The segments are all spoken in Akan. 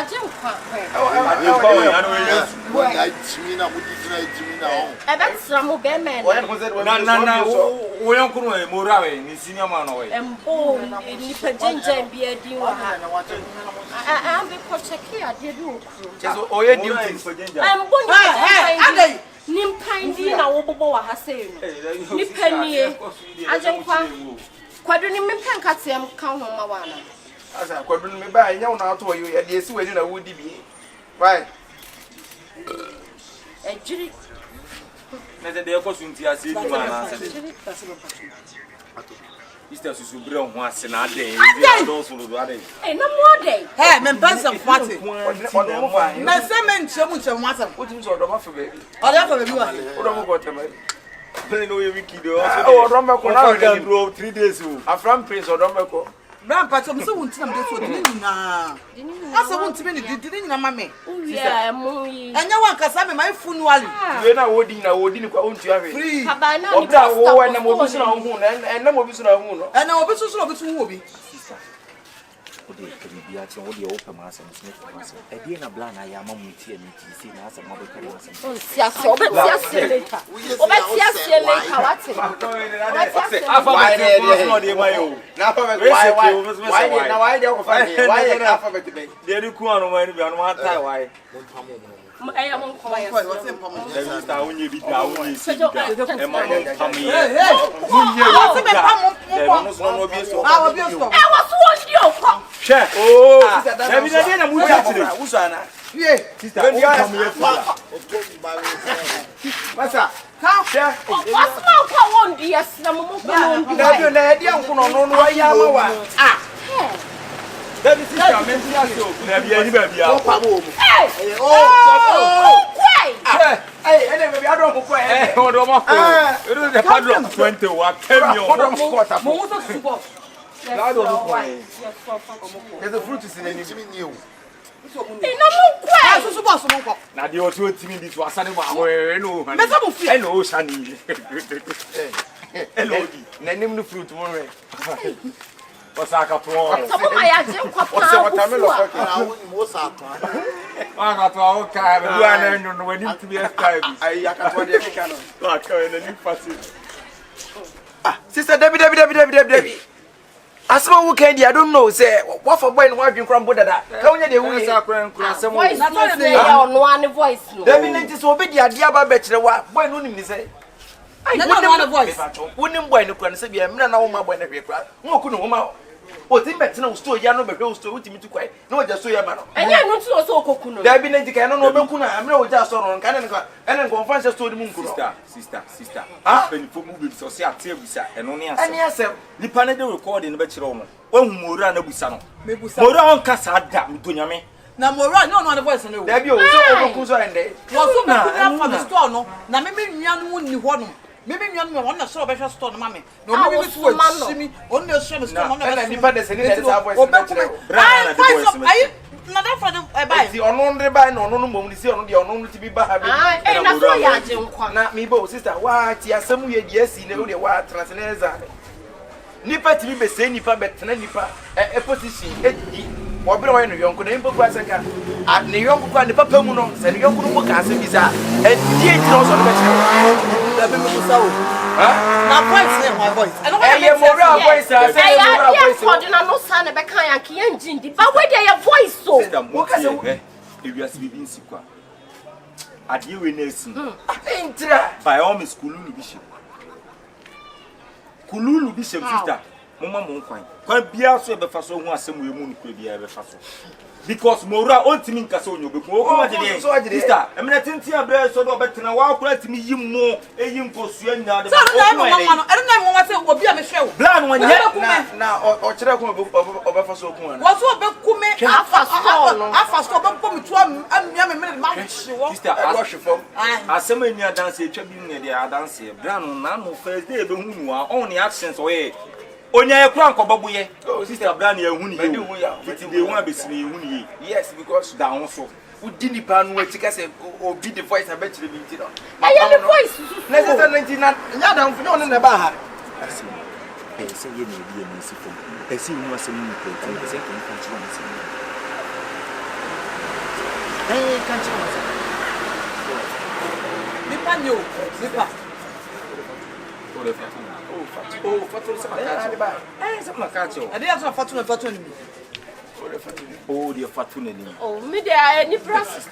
ya jenkwa that's mo be men na wo yonko no mora we ni senior man no we embo ni pejenja bi adi wa ha am be ko check ade bi okru so oye duty pejenja embo ni nimpan di na wo bobo wa ha sei no ni panie ajenkwa kwadu ni mempan katem kan ho ma wa na asa kwadu ni me ba nya una ato yo ya de esi we na wo di bi right ejiri na de ko sunti ase di ma na ase Mr. Susubre ho ase na ade do so do ade no more day me mpansa fati na se me nchemu asa otim so do ma fe be odo fa be wa odo mo ko tema no we wiki do odo me ko na 3 days o afram prince odo me ko Grandpa, so won't na me so dinina. Asa won't me ni dinina mame. Yeah, moyi. Anya wan kasa me my funuali. We na wodi ni kwa ontu awe. Free. Kabana ni Obra wo na mo bisu na hu na mo bisu na hu no. Na obi so obi hu obi. Ode kribia ti ode open masa no masa. E die na bla na ya mamuti emi ti si na asa mabe kare masa. On siase obeti later. Obeti ase later wate. Alphabet no dey my o. Na alphabet why na why dey go find why alphabet be. Dey ri ku anu ma ni bi anu ma tai why. Eya mon ko ya. Dey sta onye bi da onye si da. E ma mo pam ye. Munye. Asa be pam mo. No so no bi so. Ah obi so. E was one di o ko. She. Oh. Na bi na dey na mu ja chire. Usana. Ye. Sister, o pam ye fala. Masa. Ka. She. Was ma ko won di yes na mo ko won di. Na bi na dia nko no no ya ma wa. Ah. That is sister, men ti aso. Na bi ani ba bia. O pa mo. Hey. Oh. Kwai. Hey, ene be bia don ko ko e. O do ma ko. It is the padlock 20 wa kemi o. Mo wo so subo. God do ko e. There's a fruit is in any new. Ina mo kwai. Ah so subo so mo ko. Na de o to timi bi to asane ba ho no. Me sa mo fi. E no shani. Hello di. Na nim no fruit mo re. Osaka tuo. Sabo ma ya je nkwa pa. Ose watermelon ko na woni mo sa to Aka to o ka be du ana nyu no wani timi style bi. ai akato de keka no. Wa ka na ni party. Ah, sister Debbie. Asma wo kan di I don't know say what for boy no wadwen kram bo dada. Ka wonya de wu. Esa kran kran asem. Voice na to ya ono an voice no. Debbie nti so obi di ade aba be kire wa boy no nim ni say. Ai na voice. Wonim boy no kran say bia me na wo ma boy na hwe kra. Wo ku no wo ma o ti betena wo store ya no be hwe wo store utimi tu kwai. Na wo ja so ya ma no. Enya no tu so okoku no. Debbie nti kan no obeku na me na wo ja so no kan ne ko ene conference store mu nku no. Sister. Ah, Ben fo mu be so se ate abusa eno ne asem. ani asem. Nipa ne de recording be kire wo no. Wa hu mora na busa no. Mora on kasa da mtonyame. Na mora no the voice no. Debbie o so obeku so ende. Wo so na from the store no. Na me nua no ni ho no. Me nua no won na so be store no ma me. No me be so shimi. On na so store no na. Na nipa de se ni de sa voice. Bra na de voice me. Na that for the buy. Ti ono ndre ba na ono no mom ni si ono de ono no ti bi ba ha bi. Ah, na so ya je nkwa. Na mi bo sister wa ti asemu ye di asi na wo de wa translator. Nipa ti bi be se nipa betena nipa e position e wo bre wo no yonko na impo kwa seka. A ne yonko kwa nipa pamu no se ne yonko no mo ka se bi sa. E die ti no so no be kire. Da be me so o. Na voice na my voice. I don't want to Eye mo ra voice a se mo ra voice. For na no sa na be kan ya ke engine di. But we dey your voice so. Sister mo ka se ewiase bi nsi kwa. Ade we na esi. Intra. By all me school lu bishop. Kululu bishop sister. Mama mo nkwan. Kwa bia so e be fa so hu asem we mu nkura bia e be fa so. Because mora ontimi nkasa onyo be ku o kuma de sister emene tinti abre so do betena wa akura timi yimmo eyim posua nya de so na mo mama no ere na mo wate obi a me hwe wo bla no nya na o kire ko obe fa so ku ana wo so obe kume afa so obe pom tu amia me me ma hwe wo sister wa Shifo asem eni dance etwa bi ne de dance bla no na no first day be hu nu a on the actions oye onya ekura nkobabuye sister bla na ehuni ye fiti de hu abesini ehuni ye yes because down so udi nipa no etika se obi the voice abe kire bi ntino Aye the voice necessary 19 na nya dan fu no na ba ha Asi. Say ye na bi na si fo. Esi hu asem ni ko. Say ko nfa chiro na si. can't you? Nipa nyo, nipa. Oh, Fatu Samakacho. Samakacho. I didn't have Fatu. Oh, dear Fatuna. Oh, me there any process.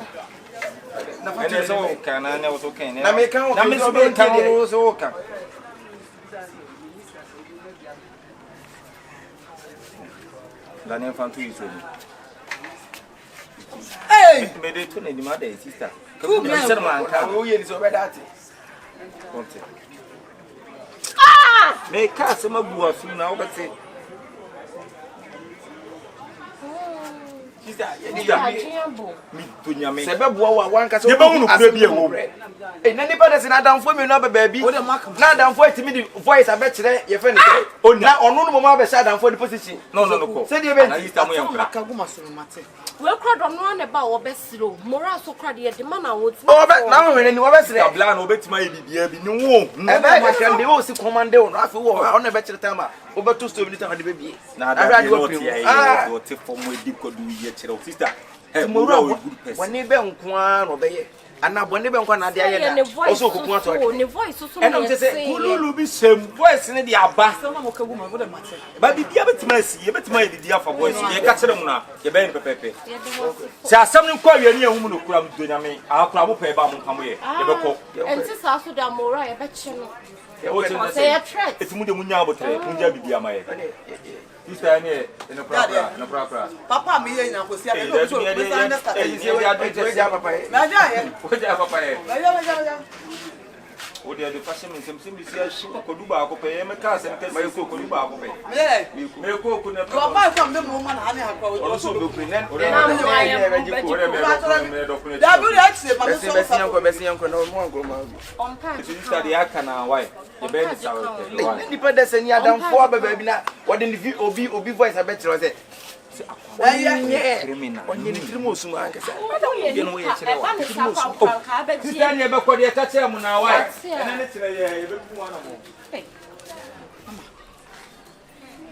And there's all can I know okay. Na me kan o na me so be kan o so kan. La nem Fatu is ready. Hey! Me dey to na di mother sister. Who Me say man kan o ye ni so be that. Ah! Me ka se magu asu na obete. Sister, Me to nyame. se be boa wa wan ka so. Ye ba hunu kura bi ewo. Eh na nipa de se na damfo mi no ba baabi. Na damfo etimi di voice abekire ye fe ne say. Na ono no mo ma be sha damfo di position. No. Se di be Na yita mo yam kra. Akaguma so mate. We crowd on one about what best slow. Moral so crowd the man and what. Oh, be na we ni wo be sire. Tabla na obetima ye bibia bi ni wo. E be ma kan de wo si commande wo no afi wo ono be kire tama. Wo be to stove ni tama de be bie. Na da bi no tie ye wo te form we di kodu ye kire sister. Hey, Mora we good person. When be nko an no be ye. Ana bone be nko na de ye da. Also kokun ato. Ne voice so so. And I'm just say Kululu bi sem voice ne di aba. So na mo kaguma wo de mate. Ba bibia betima si ye betima ye di afa voice ye ka kire mu na ye be pepepe. Se asam ne kwa wi ani ehum no kura mu do nyame akura mo pe ba mo nkamo ye ye be ko. Enti sa so da Mora ye be che no. Say a threat. It's mude munya abotre munja bibia ma ye. Sister ne no proper. Papa me ye na ko si abi no so we understand. we papa ye. Na ja ye. Oja papa ye. Ja. O de do fashion nsem bi si ahyi ko duba akopɛ ye me ka se me ka ko duba akopɛ. Me ko ku na Papa from the woman hani akwa. Also be ku nen. Da bi re ati ma so so. Be sian ko na mo ngro ma. On time. Sister de aka na why? Ye be ni sawo. Nipa de se ni adam fo aba ba bi na what the obi voice abetire say. Criminal. Onye ni trimo osu ma nkesa. Ye no ye kire wa. Sister ne be ko de ka kire mu na why? Ene ne kire ye be ku wana mo.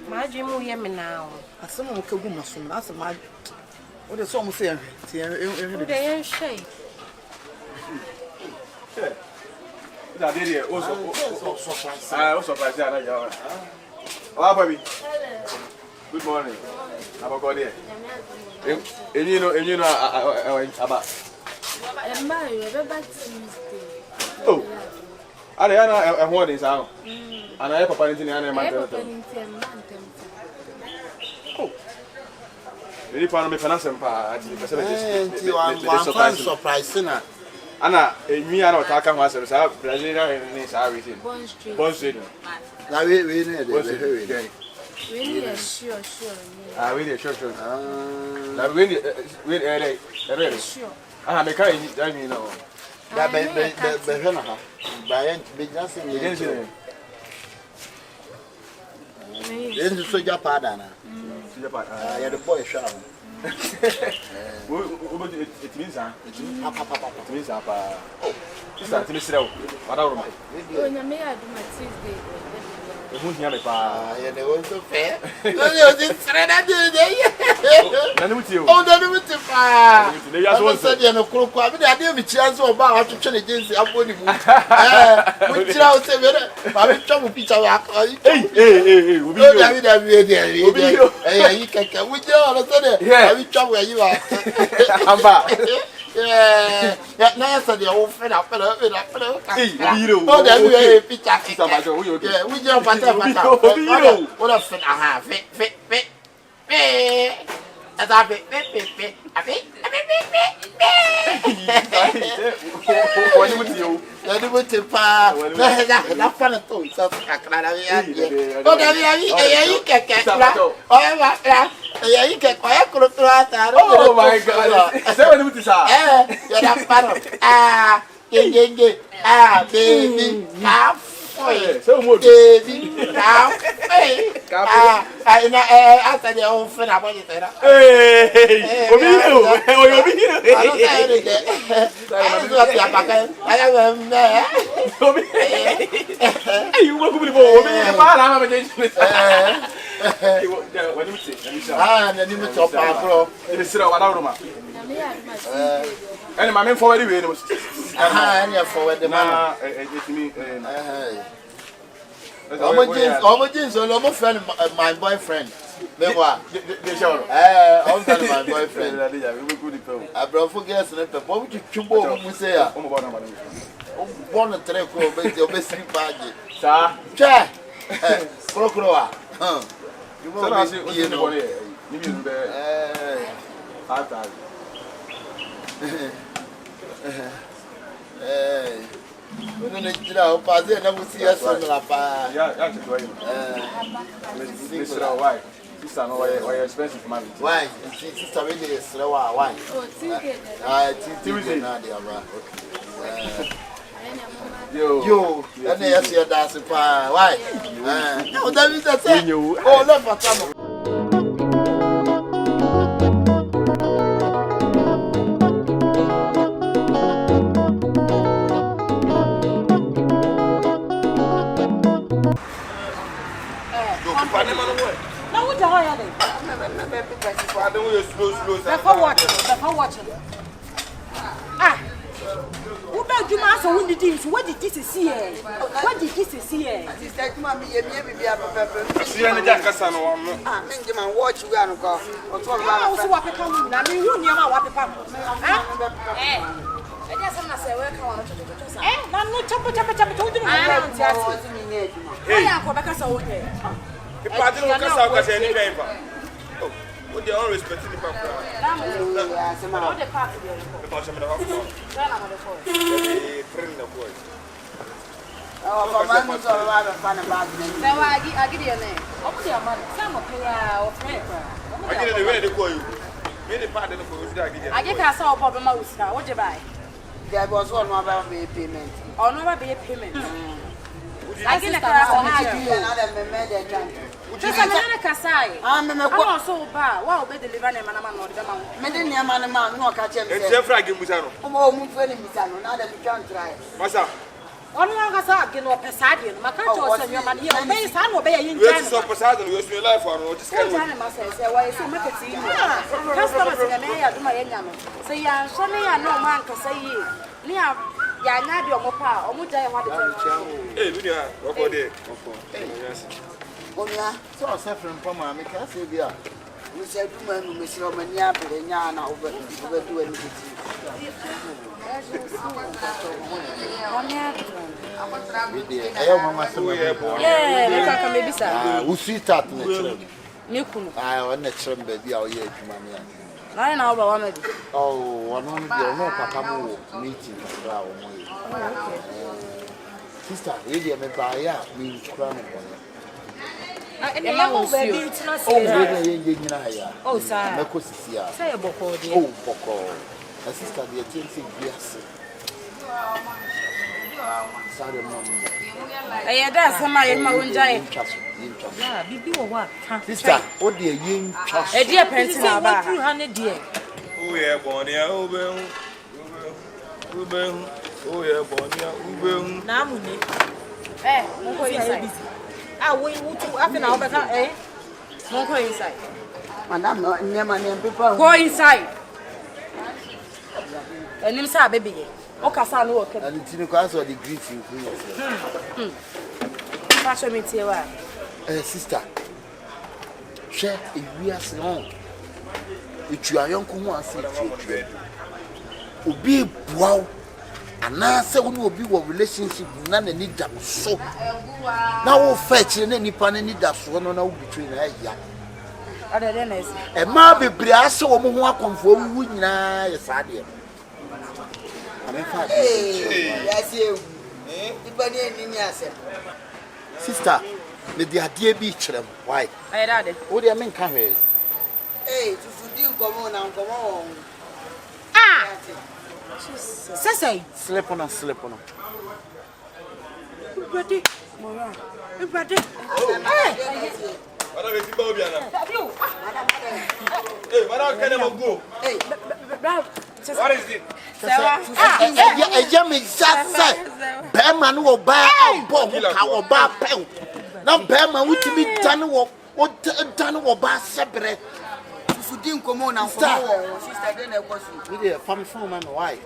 Ma jimu ye me now. Asem mo kaguma so na asem ma. Wo de so mo se ehwe. Ti ehwe De yen shey. Da dele o surprise na ya. Ola baby. Good morning. Aba go there. Enyi no aba. Emma, you remember Tuesday? Oh. Are ya na ehwo dey sa. Ana ya papa nti na na man tell. Oh. Really pa no me finance pa ati be se be. One surprise na. Ana enwi ana otaka ho asem sa Brazilian ni sa we say. Bon Street. Na we ne dey. Really sure. Ah, we dey sure. Na we Sure. Ah, me kai I mean no. Da be na ha. Ba yen be just in. Yen so japa da na. Ah, ya the boy sha. It means it means apa. Oh, this is me sira o. Wada Awurama. Oh, na me adu my Tuesday. Ehun hia me pa. Ya the one so fair. No, this trena dey. Na nimu tie o. Oh, na nimu tie pa. Ne ya so so dey no kroko. Abi dey ade mi chia so ba wa twetwe ne jensi aboni mu. Mo tira o se mere. Ba mi twa mo picture wa. Hey, obi yo. yo. David. Eh, yi keke. Wo je o so dey. Abi twa mo yi wa. Amba. Ya na ya so dey o fe na. Hey, obi yo. Oh, David picture. Picture ba jo, wo yo. Yeah, we just pata. Obi yo. What a fit aha. Fit. As I fit. Wani muti yo. Ya di muti pa. Na fa na to so akara ya. O da ya yi keke. O ya yi keke. O ya kuro ata. Oh my God. Say wani muti sa. Ya da paro. Genge. Baby. Hey, so mo. Baby. After the old friend about it. Hey, obi yo. Obi yo. Hey, you go go obi ma na ma dey. Wani muti. Na ni muti opa bro. Ni sira wada Awurama. And my man forward away. And you're forward the man. It's me. I'm friend, my boyfriend. I'm my boyfriend. I brought for gas and the bomb to Chumbo, we say, born a treco, but your best party. Sir, Chair, Procroa. You won't see you know. We're going to get out, but then I will see us on the lapa. Yeah, why? Sister, no, why expensive money? Why? Sister, really is slow. Why? Oh, think it. I think Nadia. Yo, and they see that's a fire. Why? No, that is the same. Oh, let for some. Now what are you doing? Before watching. Ah. Who about you, master? Who did this? What did this see? What did this see? Sister, Mammy, maybe I'm a pepper. See, I'm a jackass. Ah, make them watch you and go. Or talk about what come. I mean, you know what the pump. Eh? I just want to say, welcome to the house. Eh? I'm not chopper. Told you I am because I would. The party will cast out any paper. Oh, with their own respect to the papa. The party. The bottom of the house. Oh, for man was all rather fun about them. So I give you a name. Okay, I'm some of your friend. I get it ready to call you. Many part of the food I get a saw problem. What you buy? There was one more payment. Or no be a payment. I get a car. Just a minute, Kasai. I'm so bad. Wow, be delivering a man or the man. Medin, man, no catch him. It's a frag in Musano. Oh, move for him, now that you can't try. Massa. On one has a kid or Passadian. My country was your man here. May son obey in Yes, so Passadian was your life on what is going on. Why so much at sea? Customers in the mayor do my enemy. Say, yeah, Sonny, I know man can say you. Near Yanadio Mopa, or Muja, what hey, Lunia, what day? So, suffering from my make say, dear. We said, woman, Miss Romania, but then Yana overdo anything. Yeah, maybe sir. Who sweet at me? Nikun. I want to trim baby out here, Mamma. I know about one. Oh, one only no papa meeting. Sister, really, I'm a buyer, means crown. Oh, sir. Say a book. Oh, Boko. A sister, the attention, yes. Sorry, Mamma. I had somebody in my own giant. Yeah, be what? Sister, what dear yin trust? A dear pencil about 200 dear. Oh, yeah, Bonia, oh, yeah, Bonia, Namuni. Eh, inside. I went to half an hour, eh? Don't go inside. Madame, never people. Go inside. And him say, baby. Okay, son, work. And it's in the class or the grief you feel. Fashion me, Tia. Sister, share a year long. If you are young, come on, see it. Be wow. And now, say, we will be what relationship, none need them so. Now, we'll fetch any pan any that's one on between her. Other than this, a ma be briasso, woman who are conform with nice idea. Yes, you. Sister, with the idea beach them. Why? I had it. What do you mean, come here? Hey, to do come on and come on. Ah! Say, Slip on. Ready, Mora. Ready. What are you doing? Hey, what are you go? Hey, what is it? A Yammy Sassa, Bearman will buy a bomb, how about Pell. Now, Bearman, would be done what done or bar separate. susudin komo na komo sister dey na ekosu we dey family phone man why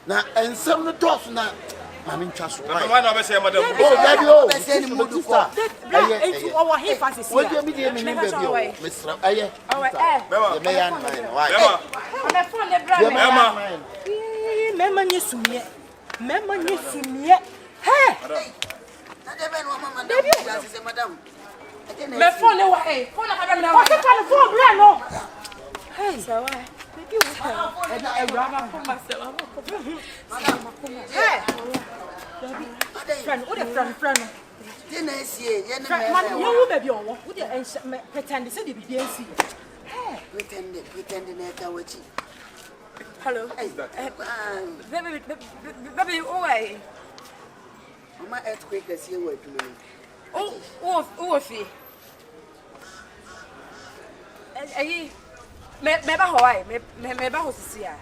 na ensem no toss na mami ntwa so why mama na be say madam oh daddy oh be say ni mudu ko enti owo he fancy we dey me dey me be o misra aye mama me yan man why mama me phone dey bra me mama mama nye sumie hey na dey be no mama na say madam me phone dey wa phone na ka me na wa phone bra no hey sawa baby what na Awurama come myself hey friend what the friend dey na sie ye na man you wo baby owo wo dey pretend say dey be NC hey pretend na ka wachi hello baby oh mama earthquake is here with me oh fi ayi me ba Hawaii me ba hosisi a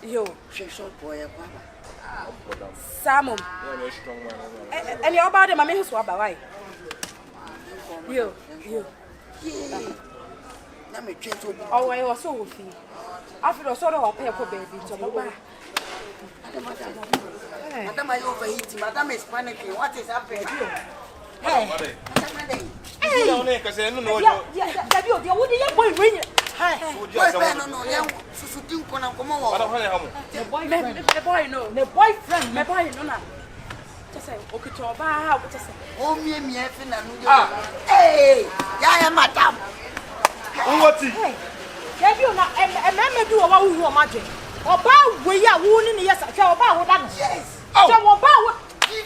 yo shesho boy baba Samum any about them me so aba why yo na me twenty oh I was so fi after so do pay ko baby to baba madam I overheating madam is panicking what is happening hey hey no ne ka say no no daddy o dia wo dey boy wen hey boy no ya susudin ko na komo wo madam hane hamu the boy no the boyfriend me boy no na just say okito ba just say o mie fi na no hey ya madam woti daddy o na me do wa hu o ma je oba we ya wo ni yes hwe oba wo da no yes so oba wo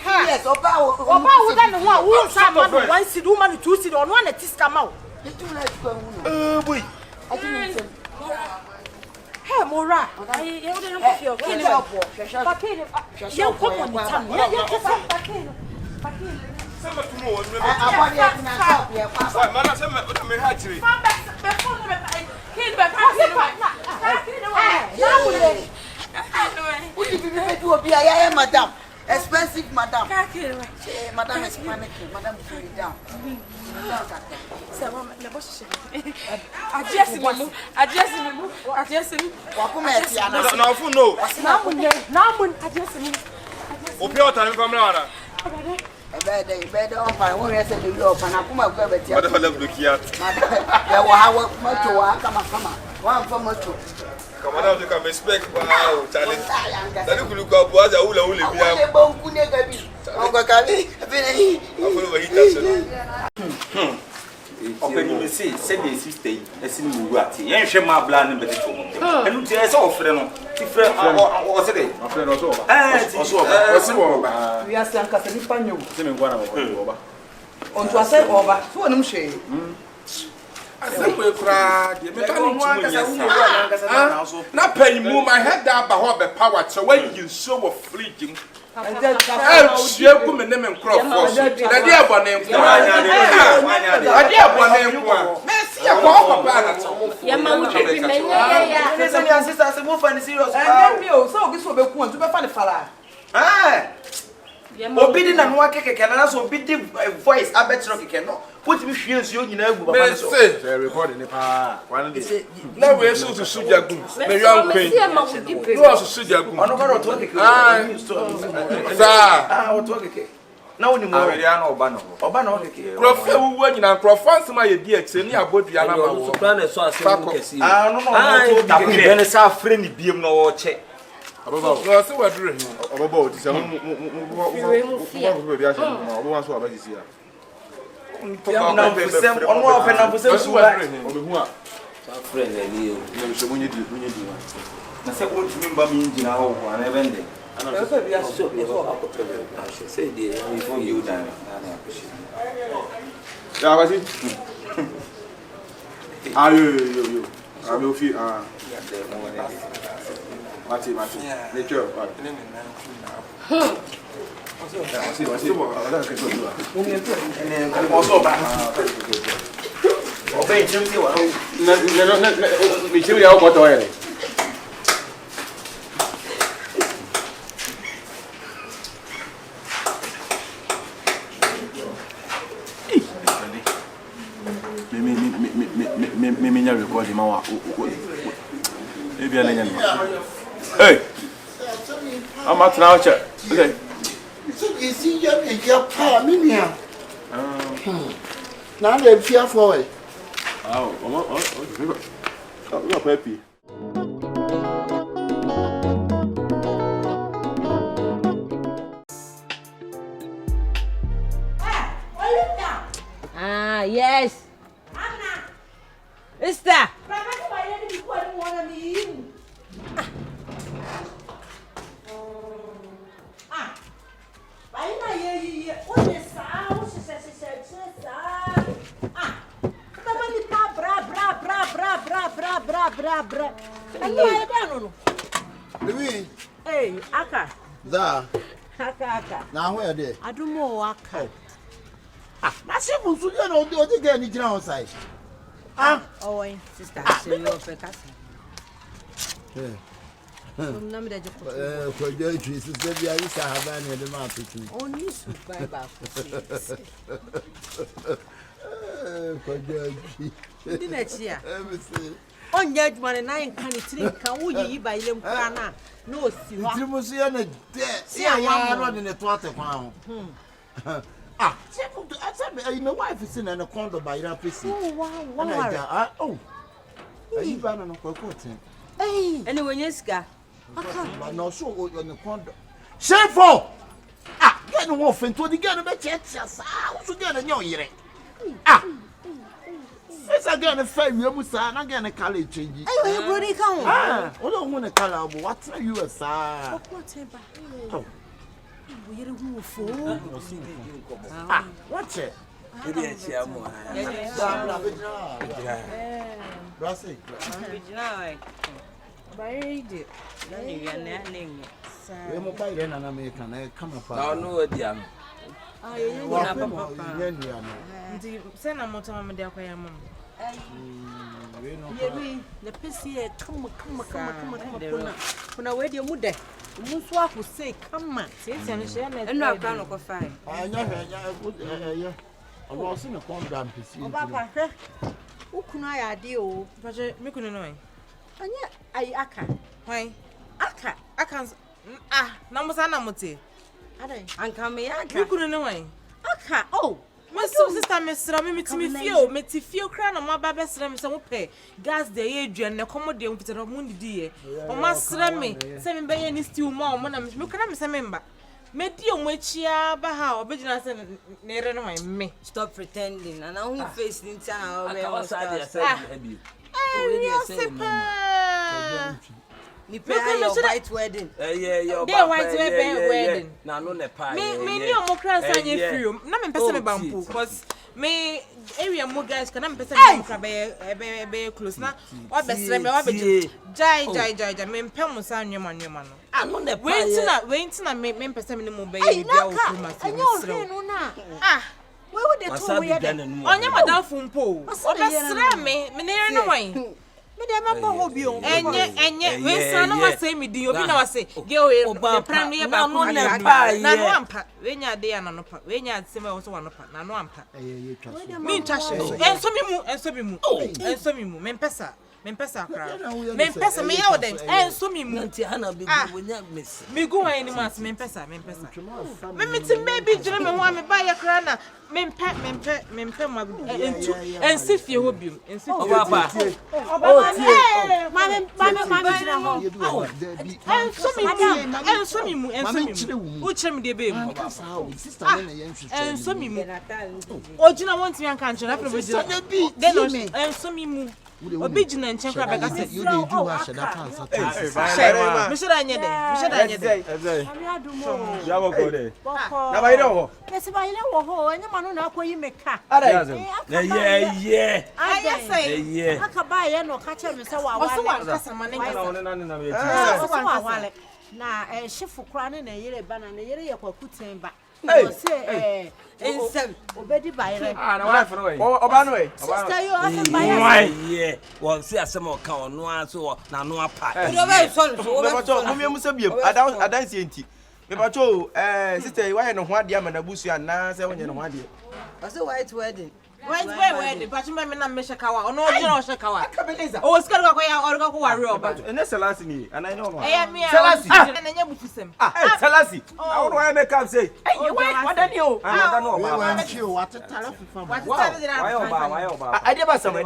yes oba wo da no ho wo sa ma no one seed woman two seed ono na tiska ma wo itu na ko hu boy hey mora ai ye wo dey no feel kini ba kini ye ko ko ni tan ye ko fa kini sama tumo wo me abodi atina shop ye kwa why mana say me ha chiri be phone be kini be kini na wo le udi bi do obi ya madam expensive madam kini madam is panicking madam cool down sama na bo shi address me wakuma eti ana na fu no na mun address me opi o tani family wana ebe on fine won rese de yo pana kuma ko beti madam la blokiat ya wa ha moto wa kama wa mfa moto kama na ka respect ba o challenge tani kulu ko bo aja ula bia o bo ku ne gabi o ko kabi be afolo wa hita so openi me say the sister yi esi ni wu ati yen hwe ma bla ne beti to mo enu ti ese ofre no ti fre o se de afre no so ba o si wo ba wi asa nka se ni panyo se me ngwana wo ba on to ase oba so onum hwe asemwe kura de me kan ntumu na pan mu my head da ba ho be power che when you so of fleeting shie ku me ne me nkrofo na de abone nko ade abone nko me si ya ko papa na to ya ma wo twi me ya se ni assistant se mo fa ni serious and me o so ogi so be ku an tu be fa ni fala obi di na no akekeke na so obi di voice abetro keke no put me hwie nsuo nyina agu baba me so say record ni pa one day na we so to suja gu me yan me queen ma wo di pe no so suja gu ono ba to keke za o to keke na woni mo awere ana oba no keke profe wu nyina crofo nsema ye di exe ni abodua na ma wo so plan so asem kesi no to ta ku be ne sa afre ni biem no wo che ababa no se wadure hin obaba o ti se mo be a che mo obo wan so abaji si ya na fusem ono ofe na fusem so wadure hin obehu a sa friend ni o ne so munye di wa na se ko tumi mba mi njina ho ho na ebende ana so bi aso say the before you die na ya basi ayo yo abi ofi Mati. Nature. Wasi. also ba obe chimsi wa Na mi chimsi ya ko to ere. Me Maybe an enemy. Hey, I'm at now, check. Okay. You see, your power, Mimia. Now they're fearful. Oh, Peppy. Ah, yes. Mister. Louis. Hey, Aka. Da. Aka. Now where are they? I don't know Aka. That's it. You know, they get anything outside. Oh, sister, say you for casa. Nome da de Kyekyeku, sister, we are used to have any of the market. Only super back. Kyekyeku. Didn't you? On yet man and I can you by them crana. No, see what You must see on a dead. See, I am running a twatter pound. My wife is in an condo by your PC. Oh, you ban on a cocotte. Hey, anyway, yes, guy. But no, so on the condo. Shifo! Get no off into the gun about churches. Also get a new year. It's again a fair Musa, and again a college change. Hey, you body come. I don't want a color, but what's a USA? Oh, we're a fool. What's it? Brassy. Buried. Then you are naming. We're mobile and American. Come up. No, dear. Send a motor, my dear. The PC, come. When I wear your mother, Muswap will say, come on, and not down of fine. I know, I was in a condom. Who can I deal? But make an annoying. And yet, I aka. Why? Aka. I can't. Namuti. And come me, you couldn't know. Aka. Oh. My sister, Mr. Me feel crown on my baby, some pay. Gas the Adrian, the commodity with a mundi dear. Or must me, 7 by any stew more, when I'm looking at me, member. Medium which ya, but how, business and near me. Stop pretending, and only face in town. White wedding. Yeah, white wedding. Now, no, pie. Me, no more crowns on your film. Not person bamboo, because me area more guys can person be close now. Or best let me jai, me pemus on your man. I'm on the wait till I make person in the mobile. Where would they tell me? On your madam from Poe. Or best me, near no way. And yet, when son was saying me, do you know? Say, go about primary about no one. When you're there, no, when you're similar also one part, no one part. Me trash, and so me, and so me, Mempesa crowd. Mempesa me out then, and so me, Montiana be miss. Me go any mass, Mempesa. Memmity baby, gentlemen, want me buy a crana. Mempe, and sit for your hobby, and sit for Papa. And so me, which am the baby. And so me, oh, do you want me and country? And so me. Obijin and Chenka Bagas, you do wash that answer. Mr. Anyade. You will go there. Now I know. Yes, I know, and your man now, you make car. Yeah. I say, yeah. I can buy and catch him. So I was now a Shifo crying a year banner and a year for putting back. Say, obedi by Obanoe. Sister, you are by yeah. Well, see, some more count, no answer, now no apart. I don't see it. Sister, why no one diamond a bush and now 7 years. I said white wedding. Wait, but you remember na Meshakawa, or no Shakawa. Akabenezer. Oh, scared go ya or go warrior, but Selassie ni, and I know. Selassie. And then you busem. Selassie. I don't want to make up say. Hey, you wait, what then you? I don't know. What a telephone. Why? I never saw me.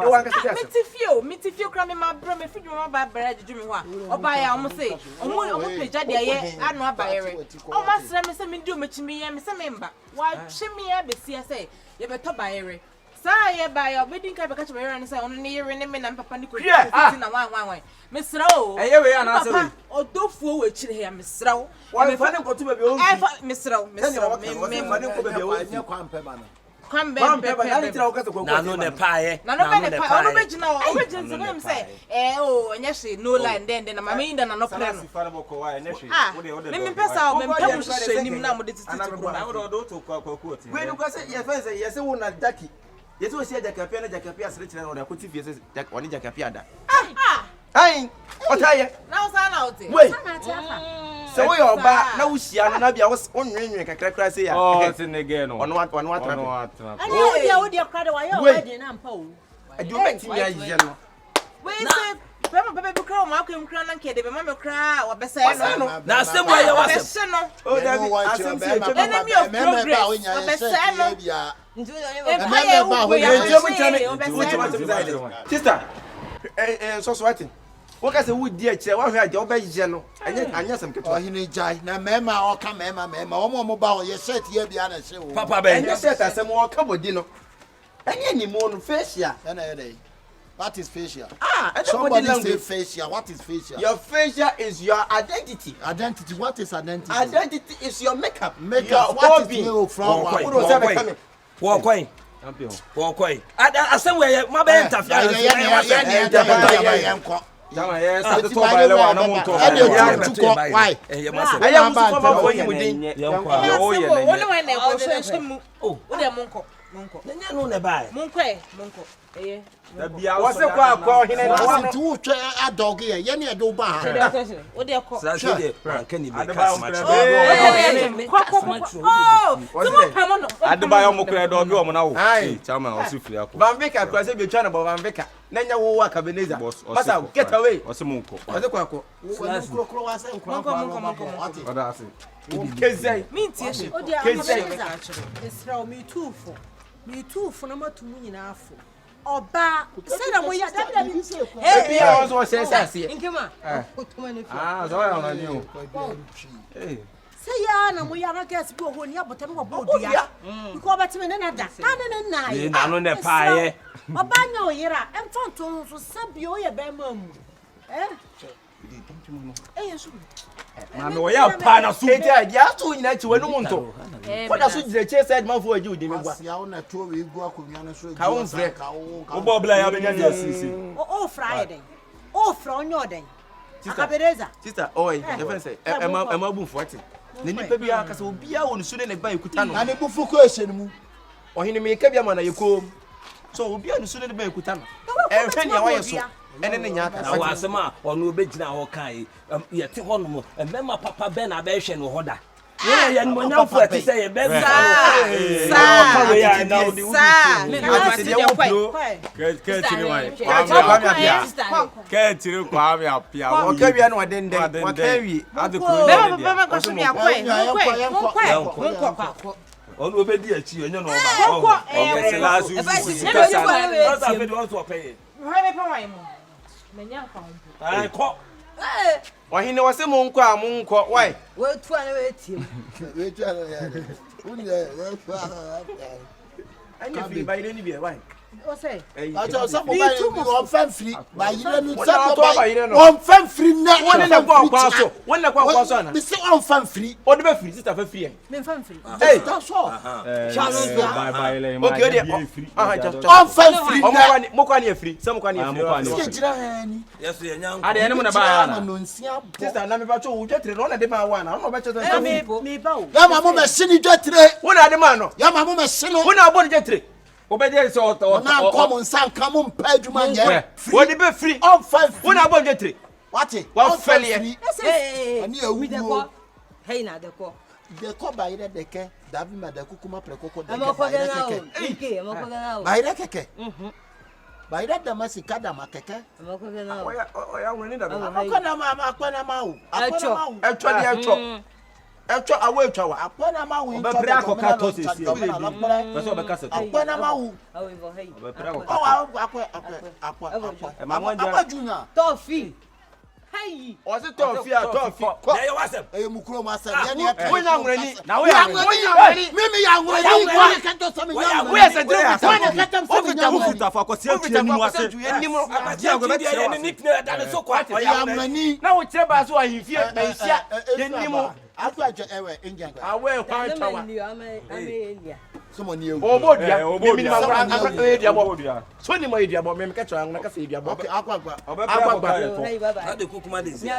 Mitifio cramming my bro, me feed my bad bread, Jimmy. Or buy I almost say, oh, pay Jaddy, I know buy it. Oh, master, me say me do me to me and Miss Member. Why, shimmy, I be see, I say, you better buy it. Say, buy a wedding card, catch me and say, only near in a minute and Papa Nico. Yeah, one. Miss Rowe, I or do fool with here, Miss Rowe. Why, if I don't go to my own, Miss Rowe, Miss Rowe, come back, no the pie. No, original say, oh, and yes, no line, then I mean, then I'm not planning. Let me pass out, I'm saying, now with this. Where you go say, yes, I won't like Ducky. Yes, we say that Capia is rich and I put if that one Jacapiada. Hey, what are you? Now, out. Wait. So we are back now. She and Nabia was on ring. I can say, oh, it's in again. On what? Oh, dear, crowd, why I do make yellow. Wait, Papa Crow, Malcolm Crown and Kid, remember cry or Bessano. Now, still where you was. Oh, sister, so sweating. What I say, would dear chair, what I do by yellow, and yet I know some people. He jai, na mema or come, Mamma, mobile, you said here be honest. Papa Ben, you said as some more couple dinner. Any more facial, and a day. What is facial? Somebody say facial. What is facial? Your facial is your identity. Identity. What is identity? Identity is your makeup. Makeup. What is you from? Walk away. Walk away. I say where my band What's the call? He never to a dog here. Yenny a do bar. What they call can you at the biomocrat dog now. Aye, Chama or Sufia. Van Vicker, because if you're trying about Van Vicker, then you will walk Akabenezer. Boss, get away. What's a munko? What's a quack? What I say? Me too for no more to me enough. Oba, say that we are. Hey, I also says I see. So I knew. Hey. Say ya na we are guess go ho ni abotem wo bodu ya. Because betim na da. Na ye na no ne paaye. Oba nya oyira, emfonto so sabio ye be mamu. Mama, we are pana su. Ya so nyina chi wanu monto. What does you say said man for you dey me gwa. Ya na to we go akonwa na so. Ka won frɛ. Wo bobla ya benya dia sisi. Oh Friday. Oh Fronyo den. Akabenezer. Sister, oh, you can say am abu 40. Ne nipa bia aka se obia won su ne ne ban ekuta no. Na ne bufu ko ehye mu. Ohene me ka bia ma na yekom. So obia ne su ne ban ekuta no. Hwe ne wa yeso. Ene ne nya aka. Na wasema ono obegina ho kai. Ye te ho no mema papa ben abehwe no hoda. Yeah, no one for to say a better. Why he never say Monko, why? Well, 280. I never free by any beer, why? What's say? I tell somebody on fan free by you on fan free now. One in the quack, one the quack, son. Say on fan free or the free, sister for free. Fan free. Hey, that's all. Okay, on fan free. Mokani free, some can yes, young. I didn't know about sister, and I'm about to get it on a demand one. I'm about to me bow. Yamma, Sinny Jetray. What are the man? Yamma, Sinny, when I want to get it. Obedience or now common son, come on, Pedman. What the be free? On 5 when I want to get it. What it? Well, fairly. Hey, we the call. Hey, now the call. The call by the decay. Davi ma da kukuma prekoko da Bayra keke. Bayra da masi kada makeke. Oya woni da. Akona ma o. Echo awe etwa wa. Akona ma o. Be pra akoka to sisi. Beso be kasa to. Akona ma o. Be pra akoka. Akwa junior. Tofi. Hey. Osi tofi. Na ye wasem. Mukuro ma se. Ya ne Wo nya ngurani. Na wo ya ngurani. Mimi ya ngurani. Wo ka to so me ya. Wo ya se dire Wo ka to so me ya. Wo fita fa ko se atue ni wase. Atia go be tire ni nickname da ne so kwa. Ya ngurani. Na wo kire ba so ahimfie ba hia. Yenimo. Akwa je ewe enjan. Awe kwa tawa. Somo ni ewu. Obodia. Mimi ma ngura edia bo. So ni mo edia bo me ka twa ngura ka se edia bo. Okay, akwa. Na de kukuma de si.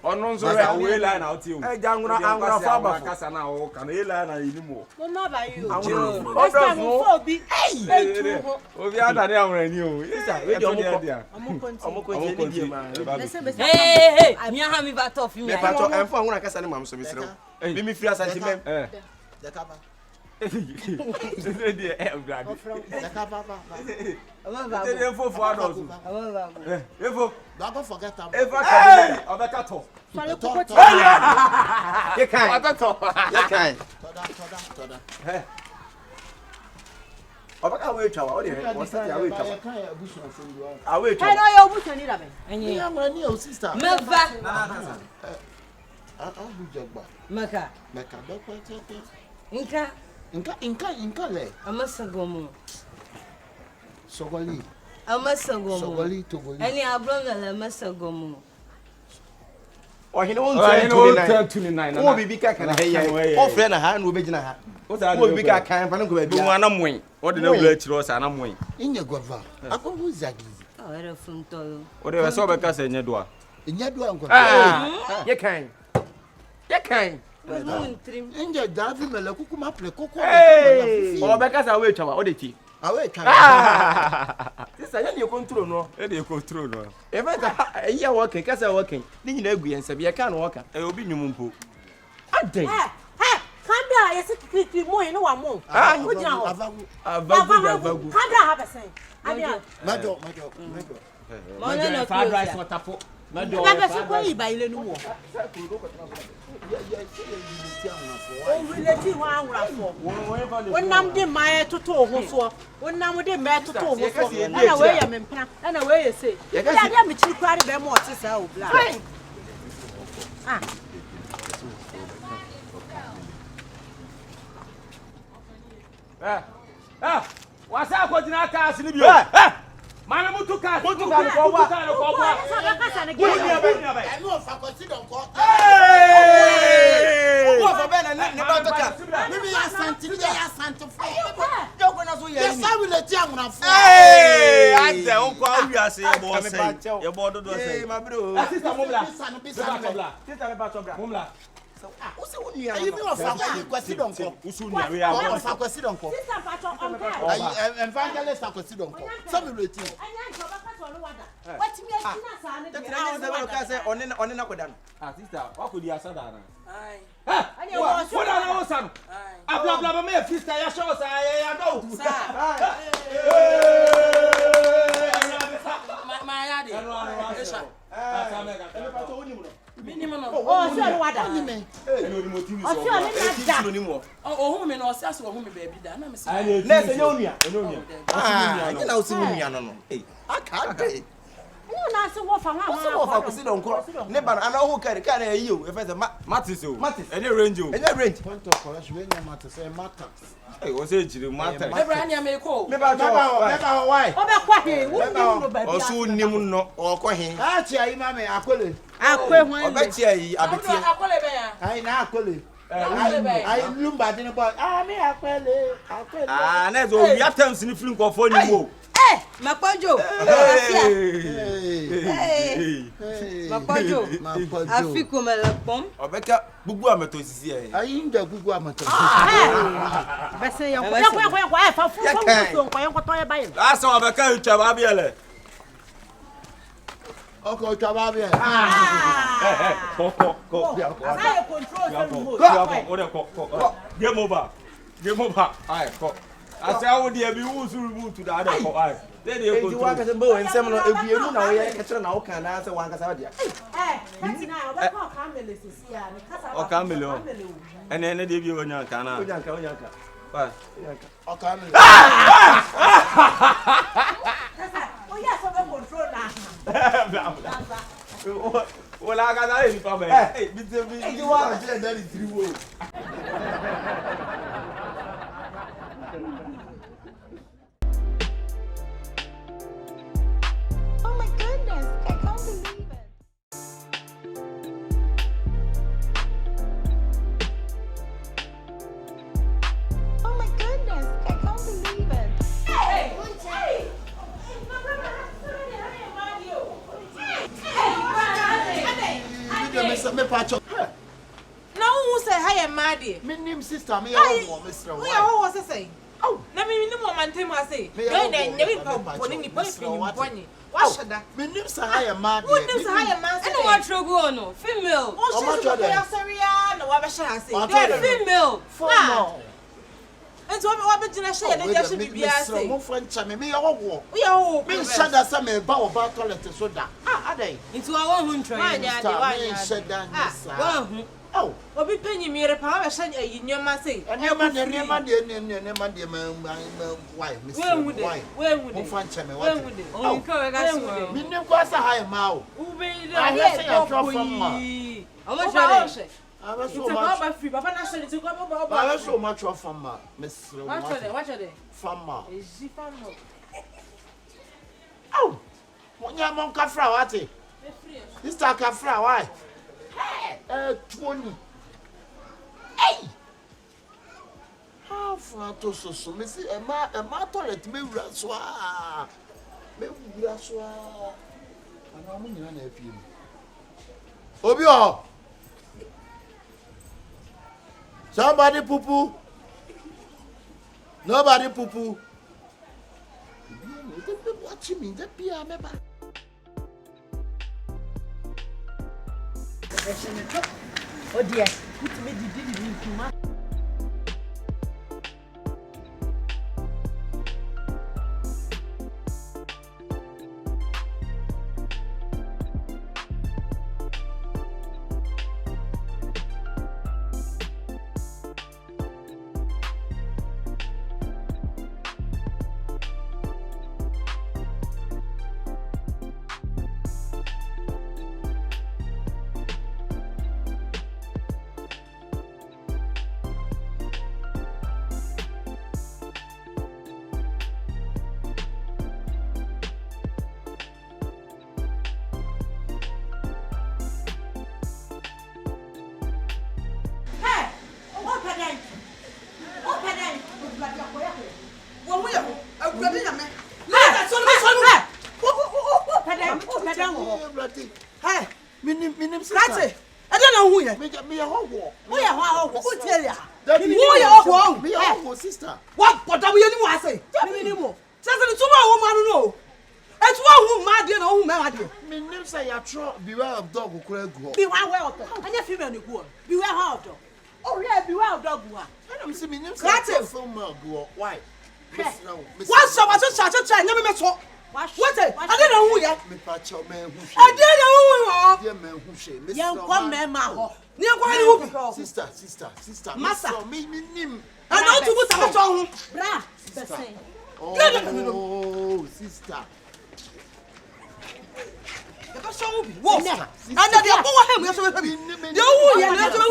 Ono nso re we line out you. Angura fa ba kasa na o kana e line na yinimo. No no ba you. Odo no. Hey. Obi ada ne amrani o. Sister, we dey Omo konti ni ma. Hey. Me ha me ba tof you. Me pa to enfo ngura kasa ni mam so misiro. Mimi free asante mem. Dekaba. Ese dia e obrado. Dekaba ba. Ese fofo adosu. Efo. Don't forget am. Efa kabine. Obeka to. Ye kan. Toda. Obaka we twa wa o de o se ya we twa. Ya kan abusu na sendu. Awe twa. Hey no yo buso ni da be. Ya ngurani o sister. Meva. Abujagba. Maka. Meka dokwa tete. Inka le. Amasagomo. Sogoli. Amasagomo. Sogoli togoli. Any ablonga la amasagomo. Ohine won 29. Wo bibi ka kana he ye. O frɛ na ha na obegina ha. Wo bibi ka kan fa no ko ba bi wana moen. O de na wura akiro sa na moen. Inye godva. Akɔhu zagi. Oh, era funto. O de so be ka sa nye do a. Inye do anko. Ye kan. Inje Davi mele kukuma pre koko. O be ka sa we twa wa o de ti. Awe kan. Sister, you dey control no. E dey control no. E be ta eya working, ka sa working. Ni nyina agu yensa bi e ka no worker. E obi nwum mpo. Adai. Kanda yesi kiki mo yin wa mo. Wo jina ho. Avagu. Kanda ha besen. Adia. Majo. Mona no fried rice water po. Majo. Na be se ko yi ba ile nu wo. O relate ho anwura fo. Wonam de mae toto ho so. Wonam de mae toto ho so. Na we ya mempena. Na we ye say. Ya dia me chiri kware be mo oti sa o bla. Wasa ko jina ka asini bio. Mama mutu ka ko wa. No fa ko si don ko. Wo fa be na ne ba to ka. Mimi ya santi fo. Yo ko na so ye. Ya sa wi le ti anwura fo. Ante on ko awi ase ye bo se. Ye bo dodo se. Ma bro. Sister Mumla. Sister me ba to bra. Mumla. O se wonu ya. Ayi mi wa fa ko si don ko. Usu ni we ya. O fa ko si don ko. Sister pato on ka. Ayi evangelist ko si don ko. So me reti. Anya nko ba ka so no wada. Wati mi atina sa ne. Tete na se ba ka se one na koda no. Sister, wa ko di asada na. Ai. Anya wo so na wo sa no. Abla ba me sister ya show sa ya do. Sa. Ma ya de. Esha. Minimum. Oh, so no wada. Eno ni motivi so. O so ni na da. Ni mo. Oh, me no se aso ho me baby da na me se. Na se nyonia. Eno na osi nyonia no no. Aka dai. Ni na se wo fa ha. O so wo fa ko si don ko. Ne ba na ho kare ka na yi o. E fe se Matis o. Matis. Ene range o. Ene range. Point of correction we nya matter say matter. O se jiri matter. Me bra nya me ko. Me ba to. Why? O be kwa he. Wo ni no ba bia. O so nim no. O ko he. Ah chi ayi mame akole. Akwe hwan. O ba chi ayi abetie. Akole be ya. Ayi na akole. Ayi lumba din boy. Ah me akole. Na zo we attempts ni film ko fo ni wo. Mapojo. Mapojo. Afiko melapom. Obeka gugu ameto sisi e. Ayi nda gugu ameto. Bese yan ko e fa fu so ko yan ko to e bayin. Asa obeka utwa ba biele. Oko utwa ba biele. Game over. Aye, go. I say I would be who's remove to the other for aye. Then you go to work as a boy and some of you know, I can now can answer one Casadia. or Camilo. And then they give you on your canal. Well, I got any problem. Hey, you are that is true. Oh my goodness, I can't believe it. Oh my goodness, I can't believe it. Hey! No, who say hi and Maddie? My name sister, me all Mr. Who was I say? Oh, let me know what time I say. Go then, you will put in the bunny. What should that? My name is Higher Man. Who names Higher Man? I don't want to go no female. Oh, she's a Syrian. No, what shall I say? Female. Female. And so what between I say and just be say. Mo French me all. We are me said that some about toilet so that. Ah, they. Into our own try. Me said that. Oh, what be penny me a power send a union man say. And your man, why, Miss? Where would you find me? Where would you? Oh, me never was a high mouth. Who made I drop from my. I was I was so much of from Miss. What are they? From Is she from? Oh, when you're Monk Cafra, what? This talk Cafra, why? 20. Hey! How far to so, Miss Emma, toilet, me raswa. Me raswa. And I'm in an appeal. Obio! Somebody poo poo. Nobody poo poo. What you mean? That be a member. Oh dear, put me the too much. Hey, minim sister. That's it. I don't know who you are. Me a hog. Who tell ya? Who you Me a hog sister. What? What are we anyone say? Minimum. Says the two woman no. It's one who mad you know who mad. Minim say ya tro beware of dog who could go. Beware of dog. And if you man go. Beware of dog. Oh yeah, beware of dog. I don't see minim say film go. Why? What's so much try never met so. What? I don't know who ya. Me patch man who. I don't know who you are. Dear man who she. You come man ma. Near quite sister. Massa. Me nim. I know to go to home. Bra. Oh, sister. Wolf. And they are him. You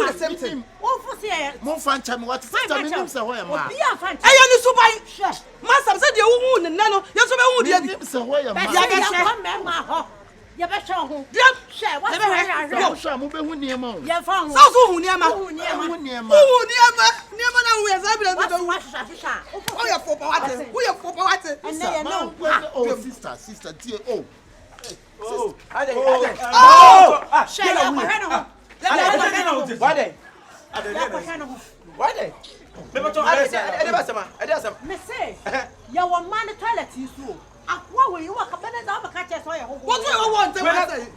the same thing. Mon fan cham what sister minim say why ma. Aye ni so buy. Master said you who nano. You so be who dey. Minim say why ma. Ya come man ho. You be show ho. Share what you show mo be hu niam o. You fa ho. So hu niam. Hu niam. Niam na we say be do. Oh you for what? Who you for what? And they know. Oh sister dear oh. Oh, share your hand. Why they? Me say, you want man toilet is so. Akwa we you Akabenezer am catch us all your home. What do you want to say?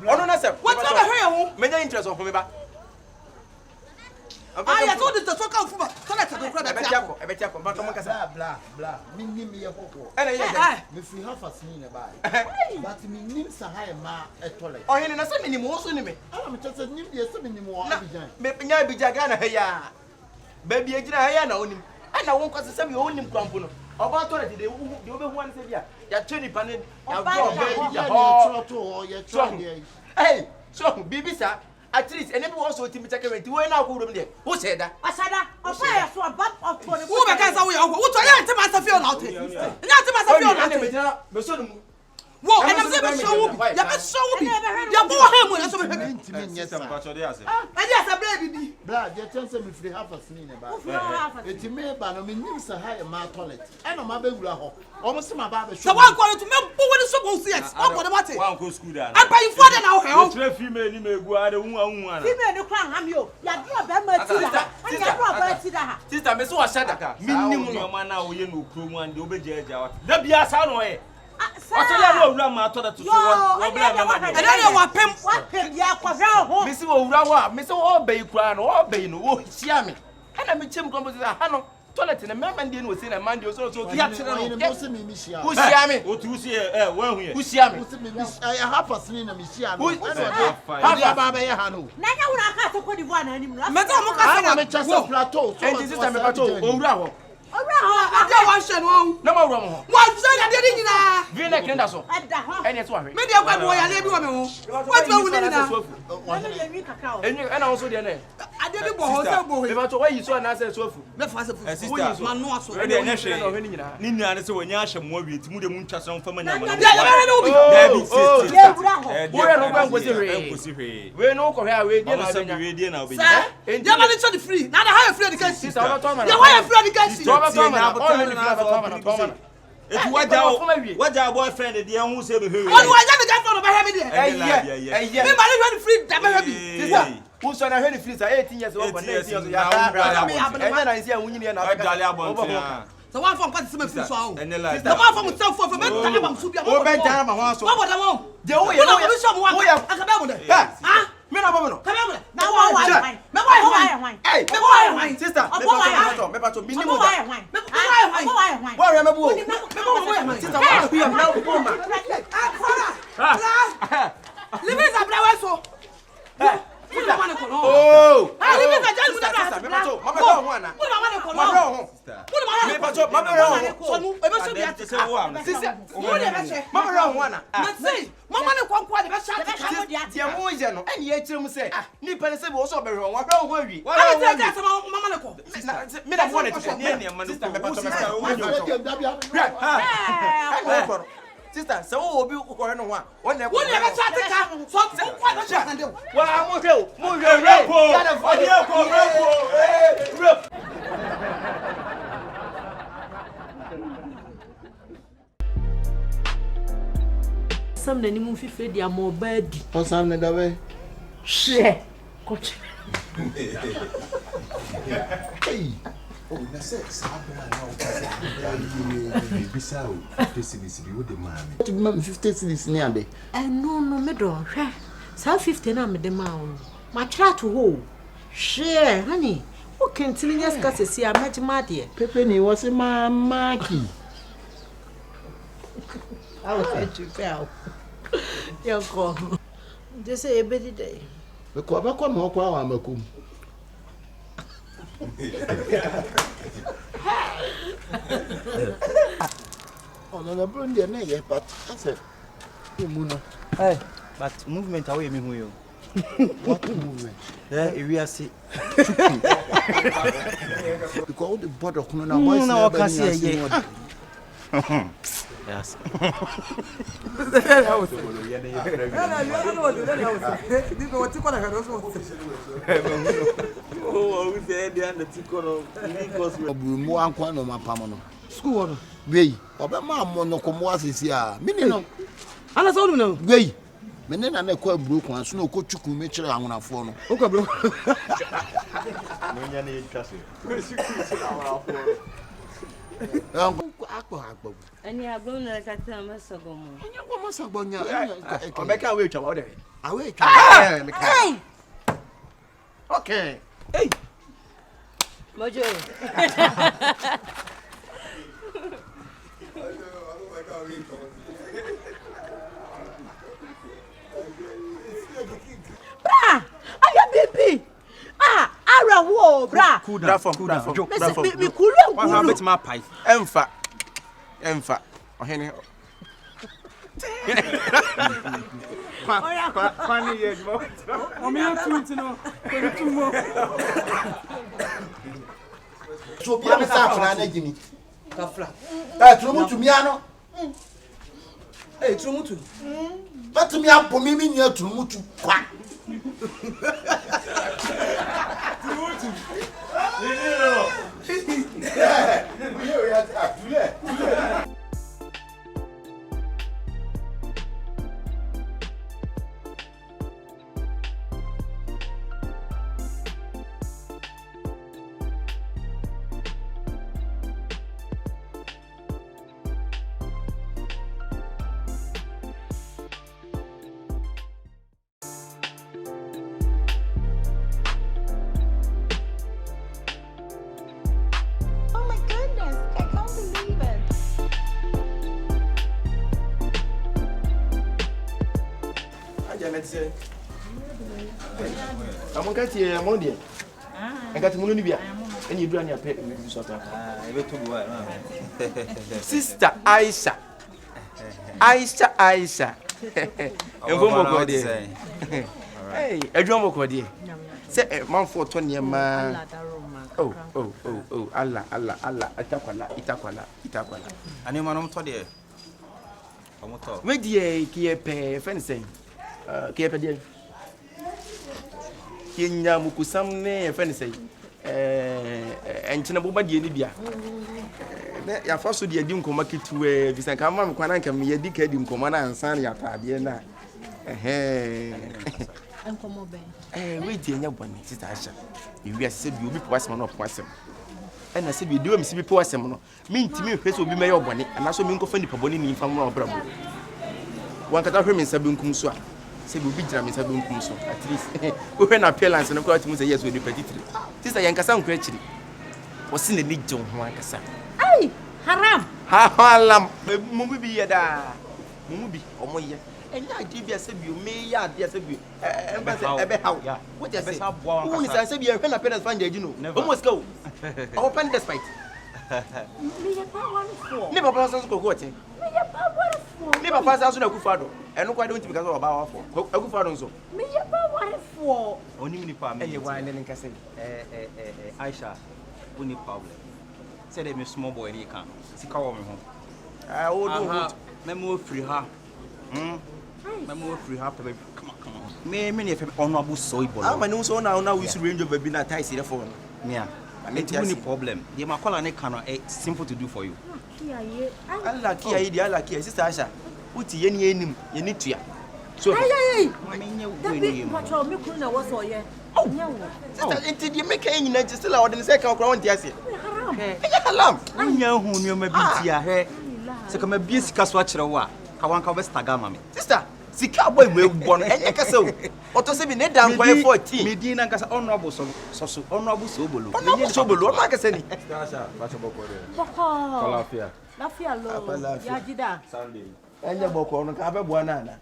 Ono na say. What do you hear? Menya interest of me ba. I told you to talk out for toilet to grab a Ebetiako, but come kasa. Blah. Minnim ye hoko. Ena ye. Me free half a seen in buy. But minnim sahaya ma e toilet. Oh, he na say minnim wo so ni me. I'm just nim ye so minnim wo abijan. Me nya bijaga na heya. Baby ejina heya na onim. Ana won kwase say me onim kwampo no. Oba toilet de obehu an say bia. Ya twani pane ya go baby ya ho. Hey, so bibi sa at least and everyone also to me take me to when I go there. Who said that? Asada, ofa so abap of for the. Who be can say we are? What you tell myself feel now? You tell myself feel now. Me so no. Whoa, and I'm saying show you. Ya be show me. Ya bo ha mo, ya so be. And yes, a baby. Blah, you tell me free half a seen in buy. It's me ba no minnim sahaya ma toilet. And ma be wura ho. Almost my barber show. So one quarter to me who will so see it. What for the matter? One go school there. And by you for now how? Three female ni me go ade unwa. Female no kwan am yo. Ya do be ma ti da. And ya do be ti da. Sister, me so ashada. Minnim no ma na wo ye no promo and obeje aja. Da bia sa no ye. Ọ̀tọ́lẹ̀ ní òwúrọ̀ máa tọ́lẹ̀ tuntun wọ́n bẹ̀rẹ̀ mẹ́ma ní. Ẹ̀dá ni wà pẹ́m. Wà pẹ́m yà kọ̀fẹ́ ọ̀hún. Mi sí òwúrọ̀ wà, mi sí ọ̀bẹ̀ ìkura nù, ọ̀bẹ̀ ìnù, wò ṣíà mi. Ẹ̀nà mi kyẹ́ mi kọ́ bó ti sẹ́, àhánà tọ́lẹ̀tì ní mẹ́ma ní ẹnu òsì náà máa ń di oṣù tó kí á kyerẹ́ nù. Who ṣíà mi? O tu si ẹ wọ́n hu yẹ. Who ṣíà mi? Half a seen in a mission. Who is Nanya wura ka to Cote d'Ivoire na anim. Mẹ́ta mo ká sẹ́ I'm a chance of plateau. Ẹ̀ntì sísè mi pàtó òwúrọ̀ àwọ̀. Adé wa ṣẹ̀ ní wọn. Nọ́mọ̀ òwúrọ̀ mọ̀. Wọ́n ṣe ní adé ní nyinaa. Vienna kìí dà sọ. Ẹ̀dá hàn. Ẹni ẹ̀sùn àhwẹ́. Mi di ẹ̀kọ́ ẹ̀bùn ọ̀yà lẹ́bí wọ̀ mi wọ́n. Wọ́n ti bẹ̀ wù ní nyinaa. Wọ́n ní yẹn mi kaka o. Ẹ̀nà wọn sọ di ẹ̀ náà. Adé bí bọ̀ hàn sẹ́ bọ̀ hàn. Mi pàtó wọ́n yìí sọ àná sẹ́ sọ́fù. Mẹ́fà sẹ́ fún. Sister, Ma nù aṣọ. ẹ̀dẹ̀ ẹ̀nẹ́ ṣe ní ní àná sẹ́ wọ́n nyẹ́ àṣẹ mọ́ wíì tí mo dé mu ntwa sọ́n fẹ́mẹ́ nyàmọ́ náà. Yẹ bẹ́rẹ̀ ní obi. Dẹ́bi sister. Wọ́n yẹ ló gbẹ́ nkósi hwee. Wéé ní okò hwee a wéé díẹ̀ náà Ọmọ bẹ̀ nya. sẹ́bi wéé díẹ̀ náà bẹ̀ Sẹ́, nya. yẹ bá ní sọ di free. Nana ha yẹ free education. Sister, ọbẹ̀ tọ́ ma na. Yẹ wá yẹ free education. Etu waja boyfriend de ehun se be hewe. Onu waja me girlfriend be hewe de. Ẹyẹ. Me mari when free da be hewe. Sister, who so na hewe free sa 18 years old, 19 years old. Ya ka. Ẹ̀yẹ na nsi ehun yin na Africa. Dale abontia. So one form kwati se me free so awo. Sister, the one form self for me ta ba msu bia. O be jara ma ho so. What about them? De o ye. O ye. Akabe mo de. Ah, me na bomo no. kabe mo de. Na wa wa wan. Me wa wan. Hey, me wa wan. Sister, me pato mi ni mo Wa da. wan. Me wa wan. Wa re me bu o. Me wa wan. Sister, wa ku yam na bu ma. Leave it abra we so. Oh. Ah, leave it just mu da. Sister, me pato. Ma be do ho ana. Mu da wan ko no. Ma be ho. Me pato, ma be ho. So mu e be so bia. Sister, Mu de be che. ma be ho ana. Ma say, mama ne kwankwa de be sha te ka. Tie mo je no. Eni e kire mu se. Ni pele se be wo so be ho. Wa hwe ho awi. Ala te te mama ne ko. Me da mo ne te. Sister, me pato me. Sister, so obi ukore no ho a. Won na ko. Won na be sha te ka. So kwa no sha kan de. Wa mo hwe o. Mo hwe repo. Repo. Sam na ni mu fife di amo ba di. On sam ne dawe. Hwe. Koche. Hey. Oh, na say sabra na o kasi bisa o 50 cedis bi wo de ma me. To be 50 cedis ni ade. No me do hwe. Sa 50 na me de ma o. Ma tra to ho. Hwe, honey. O kentini nya ska sesi a majima de. Pepe ni wo se maki. I was at you fell. Yo ko. Just say a bit day. Be ko no kwa wa makum. Oh no, the brand there na but I said, Hey, but movement away me who you. what movement? We are see. Because the border kuno na boys na can see. Yes. Mo ankwa no mapam no. School no. Wey, oba ma mo no komo asisi a. Me no. Ala so no. Wey. Me ne na na kwa bro kwan so no kochuku me kire ahonafo no. O kwa bro. Mo nya na yitwa so. Akpo. Any abroad like I tell myself. And you almost a bonya. I make a wait about it. I wait. Hey! Okay. Hey! Mojo. Bra! Aya baby! Ara wo, bra! Cool down. Me cool down. What happened to my pipe? Emfa. Ohene. Kwani ye mo. Omi o tun no. Ko tun mo. So bia me sa funa na gimi. Kafla. Trumutu mi ano. Trumutu. Batu mi ampo mi ni trumutu kwa. Trumutu. Oh my goodness, I can't believe it. Janet say. Amon kati e amon die. Engati munu ni bia. Eni dura ni ape mi so ta. Ebe to bo Sister Aisha. Aisha. Enfo mo ko die. Hey, edwo mo ko die. Say man for to ne ma. Oh, Allah. Itakwala. Ani manom to de. Omoto. We die ki e pe fen say. Ki e pe die. Ki nya mu kusam ne fen say. Enchina bo ba die ni bia. Ya fa so de adi nkoma kitu bisan ka ma me kwana nka me yedi ka di nkoma na ansan ya taade na. Enkomo ben. We die nya boni sister Asha. Iwi ase bi obi po asem na opo asem. Na se bi de o mi si bi po asem no. Mi ntimi hwe so obi me ye boni anaso mi nkofa nipa boni ni mfa mo obrabo. Wan kata hwe mi nsa bi nkum so a. Se bi obi gira mi nsa bi nkum so. At least we hwe na appearance no ko atimu say yes we dey 33. Sister yankasa nkwa akiri. Wo se na ni gye ho ankasa. Ai, haram. Haram. Mumu bi yeda. Mumu bi omoye. Enya adi bi ase bi o me ya adi ase bi. Ebe how. What you say? Who is ase bi hwe na parents fan dey no. Almost go. Open despite. Me ya pa one for. Ni papa sanso ko kote. Me ya pa one for. Ni papa sanso na kufado. Eno kwa don't because of ba for. Akufado nso. Me ya pa one for. Oni ni pa me. Eye wa ne nka say. Aisha, oni problem. Say dem small boy ni kan. Sika wo me ho. O do. Memo free ha. Memo free ha pe. Come on. Me ne fe ono abu so ibolo. Ah man so na we should range over bi na tie see the phone. Me a. Any problem. The makola ne kan simple to do for you. Allah kiyaye di Allah kiyaye sister Asha. Uti ye ni enim, ye ni tua. So Hey. Menye wo That ni big patrol me kunu na was oye. sister enti di make enyi na just la odin say kan kura won ti ase. Haram. Haram. Anya hu ni o ma bi ti a he. Se ka ma bi sika so a kire wo a ka wan ka be staga ma me. Sister, sika boy we bo no enye kasa o. Oto se bi ne dan kwa 14. Me din na kasa honorable so honorable so bolo. Menye so bolo ma kasa ni. Asha, bacho boko de. Boko. Kalafia. Lafia lo. Ya jida. Sunday. Enye boko no ka be bo na na.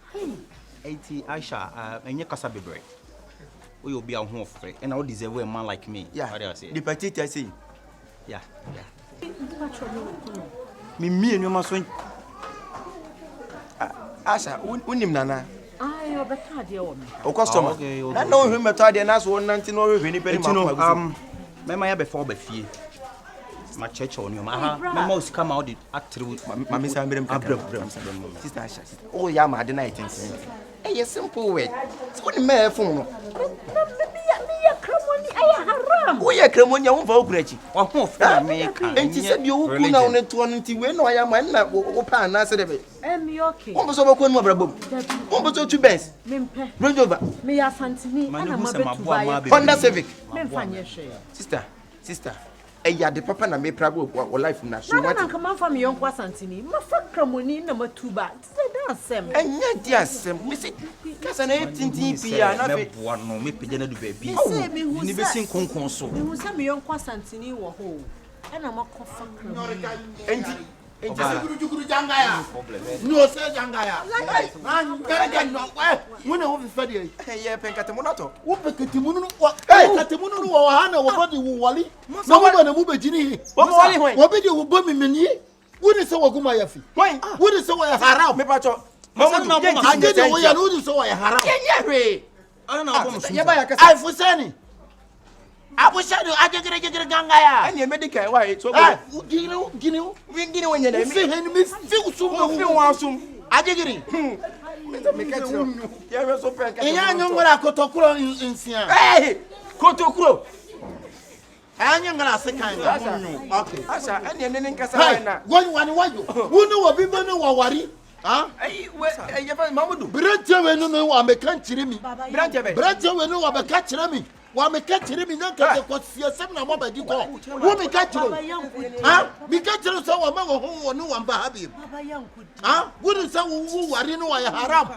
Enti Aisha, enye kasa bebre. We will be a home free and I deserve a man like me. Yeah. What do I say? The petite I say. Yeah. Me and you must win. Asha, unim nana. Ai, o beta de o me. O customer. Okay. Na no hwe meta de na so nanti no hwe ni peri ma. Mema ya before be fie. Ma church on you. Mema usika ma odi atru. Ma me sa mberem kakra. Sister Asha. Oh ya ma de na itense. Eh simple way. So ni me fun no. Me ya kramoni ai haram. Wo ya kramoni wo fa okurachi. Wa ho fa me ka. Enti se bi wo ku na wo ne to no nti we no ya ma na wo pa na se de be. Me okay. Wo so ba ko no abrabom. Wo so two bens. Me mpe. Range Rover. Me ya fantini ana ma betu ba. Honda Civic. Me mfanye hwe. Sister. ya de papa na me prabo o life na so what na come from your kwa santini ma fa kramoni na matuba say dan sem enya di asem me say kasa na tintin pia na me boa no me pege na do baby ni be sin konkon so me hu say me yon kwa santini wo ho e na ma ko fa kramoni Enti guru jangaya. No say jangaya. Man gaga no wona wo fifa de ye penkate mo nato. Wo pekati mu no pekati mu no wo ha na wo body wo wali. Na wo ba na mu begini. Wo wali hoy. Wo be de wo bo mimini. Wo ni se wo guma yafi. Hoy. Wo ni se wo ya haram. Me pa cho. Mamu na bo anje de wo ya no ni se wo ya haram. Ye hwe. Ana na bo ye ba ya kasa. Ai fusani. Abushadu ajegere gangaya. Ani medical why so go. Gini wonye na mi. Fi hen mi fi usum no fi won asum. Ajegere. Me ka tiro. Ye we so pe ka. Iya nyongora kotokuro insia. Eh! Kotokuro. Anya ngala sekan na. Okay. Asa ani ene nkasa na. Gon wani wajo. Wonu wo bi beno wo wari. Ah? Ai we ye fa Mamudu. Brante we no wa meka chire mi. Brante we no wa meka chire mi. Wa meka chire mi nanka de ko siasem na mo badi ko. Wo meka chire. Ah? Meka chire so wa ma ho no wa mba habi. Ah? Wo ni sa wo wari no wa ya haram.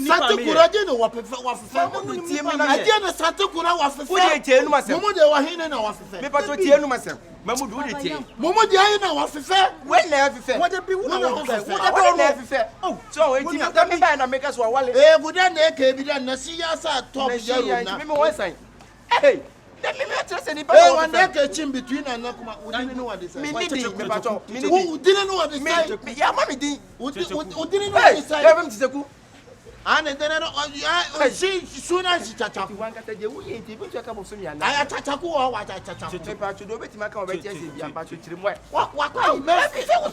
Sate kuraje no wa fefe wa fefe. Aje na sate kura wa fefe. Wo de tie nu masem. Momo de wa hine na wa fefe. Me pato tie nu masem. Mamudu wo de tie. Momo de ayi na wa fefe. We na fefe. Wo de bi wo na fefe. Wo de fefe. Oh, so we ti me ba na make us wa wale. Buda na ke bi da na si ya sa top yaro na. Me won sign. Hey, let me tell you ba. One day ke chin between and kuma udini no what say. Me me pato. Me udini no what say. Me ya ma me din. Udini no what say. Ya bam tiseku. Ane dene no she suna she chacha. Wan kata je wo ye ti bi chaka bo so mi ana. Aya chacha ku o wa chacha. Me pato do beti maka o beti ase bi pato chiri mo. Wa kwa me fi wo.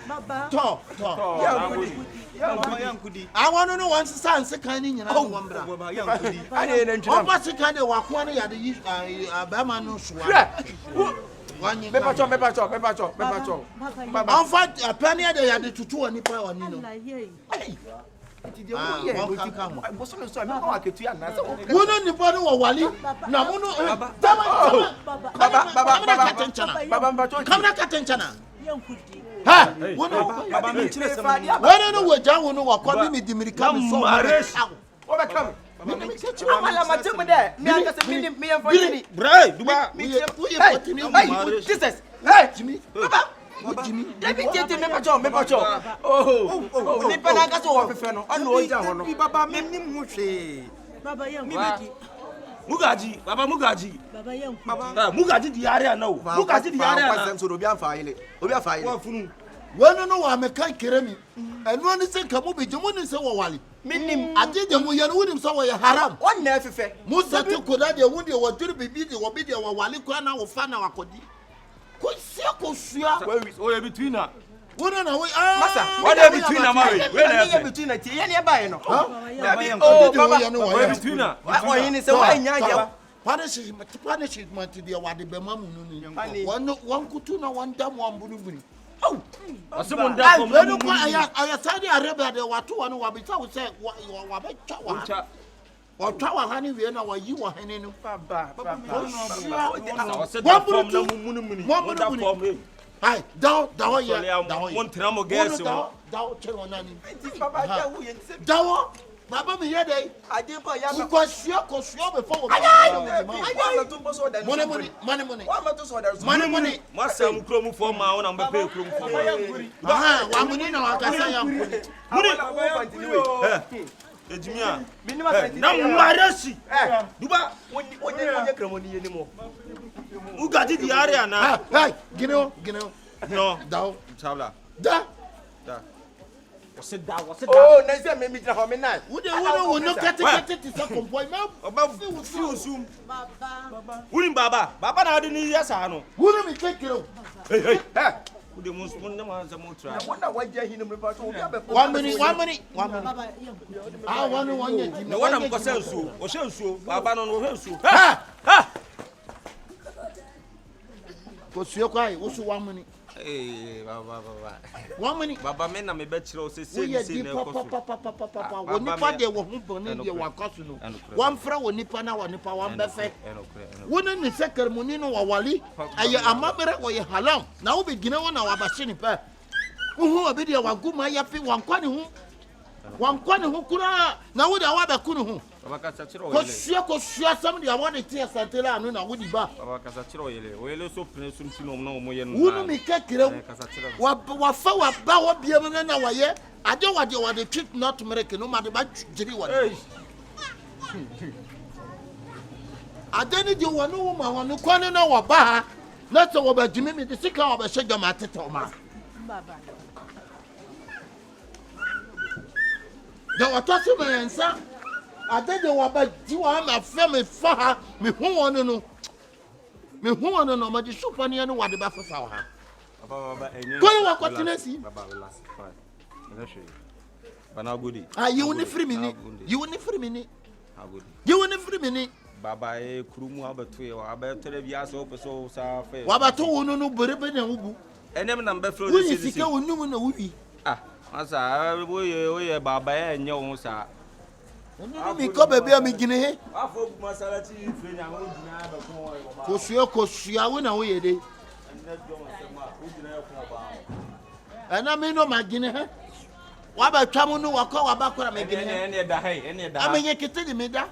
Baba. To. Ya nkudi. Awon no wan sanse kan ni nyina no wambra. Ya nkudi. Ane na ntuna. Oba sika de wa kwa ne ya de abama no soa. Me pato. Baba. Anfa apani de ya de tutu oni pa oni no. Wono ni bono wo wali na mono baba kamera katenchana ha baba me chire sem wono no wo jan wono wo kwa mi dimirika mi so o be kam amala matem de me anga se me yan fani brai duba we potini Jesus hey Jimmy baba Jimmy David tete me pacho oh ni pana ka so wo fefe no ana o ja ho no baba me nim ho hwe baba yan Mugaji baba yan Mugaji di area na o Mugaji di area na kwasem so obi afa ile wa funu wono no wa meka keremi enu ani se kamu be jemu ni se wo wali minim ajeje mu ye no wonim so wo ye haram on na fefe musa te koda de wudi wo diri bibi de wo bi de wo wali kwa na wo fa na wakodi ko sia ko sua o ye between na wono na we masa what dey between na ma we na between na tie ye ne ba ye no baba between na o yin se wa nya ja punishment de wa de be mamu no ni won kutu na won dam won bunubuni oh asimun da ko no ko aya Saudi Arabia de watu wonu wa bita wo se wa be twa wa twa wa hani we na wa yi wa hani no baba hai dawo ya won tramo gas mo dawo chero nani baba ja wo yen se dawo baba mi ye dey ade pa ya ko sio before wo money masam kromu for ma wona mbe kromu for ma wa muni na wa kasa ya muni ejimia na mwaresi duba wonye kremoni yeni mo Mugaji di area na hey gino no dawo chabla da wose da oh na se me mitra ho me na wo no kete ti sa kompoi ma oba fi usum baba na odi ni yesa no wuri mi kekero hey udi mun na ma za mo try wona waje hinu me pa so obi abe 1 minute one ye no wona mko sensu o sensu baba no sensu ha ko sue kwa yi wo so 1 minute Baba. 1 minute. Baba me na me be chiro se papa woni pa de wo hu boni de wa kwaso no wan fra woni pa na woni pa wan be fe woni ni sekermuni no wawali aye amabere wo ye halam na wo be gina wona wa ba hye ni pa wo obi de wa guma ya fi wan kwani hu kura na wo de wa be kunu hu Baba kasa chiro ko shia sam de wa de tie santela anu na wo di ba Baba kasa chiro oyele so pene sum tino na mo ye no wonu mi kekere wa fa wa ba wo bia mo na wa ye ade wa de treat not mereke no ma de ba jiri wa ade ni de wo no ma wo no kwani na wa ba ha na to wo ba jimi mi de sika wo ba shega ma tete ma baba de wa to se me ensa ade de wa ba ji wa ma fe me fa ha me hu won no ma di super ne no wa de ba fa fa ha Baba enye ko wa kwatinesi Baba last fine Bana gudi you woni free me ni Baba e kurumu abeto ye wa abeto bi aso peso sa fe wa ba to wonu no berebe na wubu enem na mbe fro de sisi sika wonu na wuwi asa oye baba enye wo sa onu mi ko bebe mi gine he afo bu masalati frenya ho gina ba ko sua wo na wo ye de ana mi no ma gine he wa ba twam no wa ko wa ba kora me gine he ene da amenye kete de me da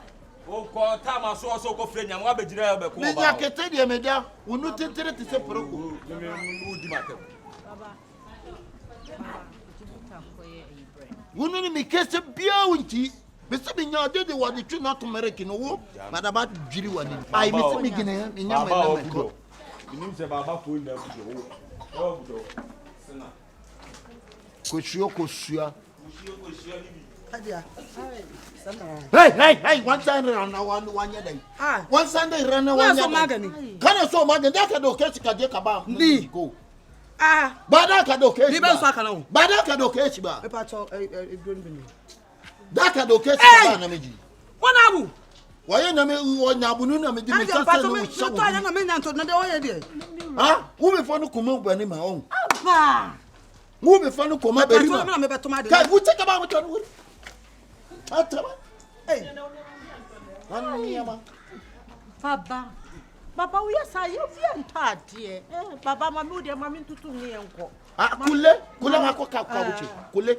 o ko ta ma so ko frenya mo ba gina ba ko ba me ya kete de me da wonu tentere te se poroko me di matem wonu ni mi kese bia wonti me se bi nya de wa de twi na to mereke no wo madaba dwiri wa ni ai me se mi gine me nya me na me ko nim se baba ko nda budo o budo sina ko sua libi adia hey one time run na one year day one Sunday run na one year magani kana so magani da ka do ke ka je ka ba ni go ba da ka do ke ni ben so aka na ba da ka do ke ba e pa cho bini da ka do ke ba na meji wona abu waye na me wonya abu nu na me di me kasa no wo to ya na me nyanto na de wo ye de wo me fo no kuma ubani ma on ba wo me fo no kuma beri ma na me beto ma de ka wo che ka ba mo to no atama aniyama Baba we say you fi antade baba mami de mami tutu ni enko kule ma ko ka buchi kule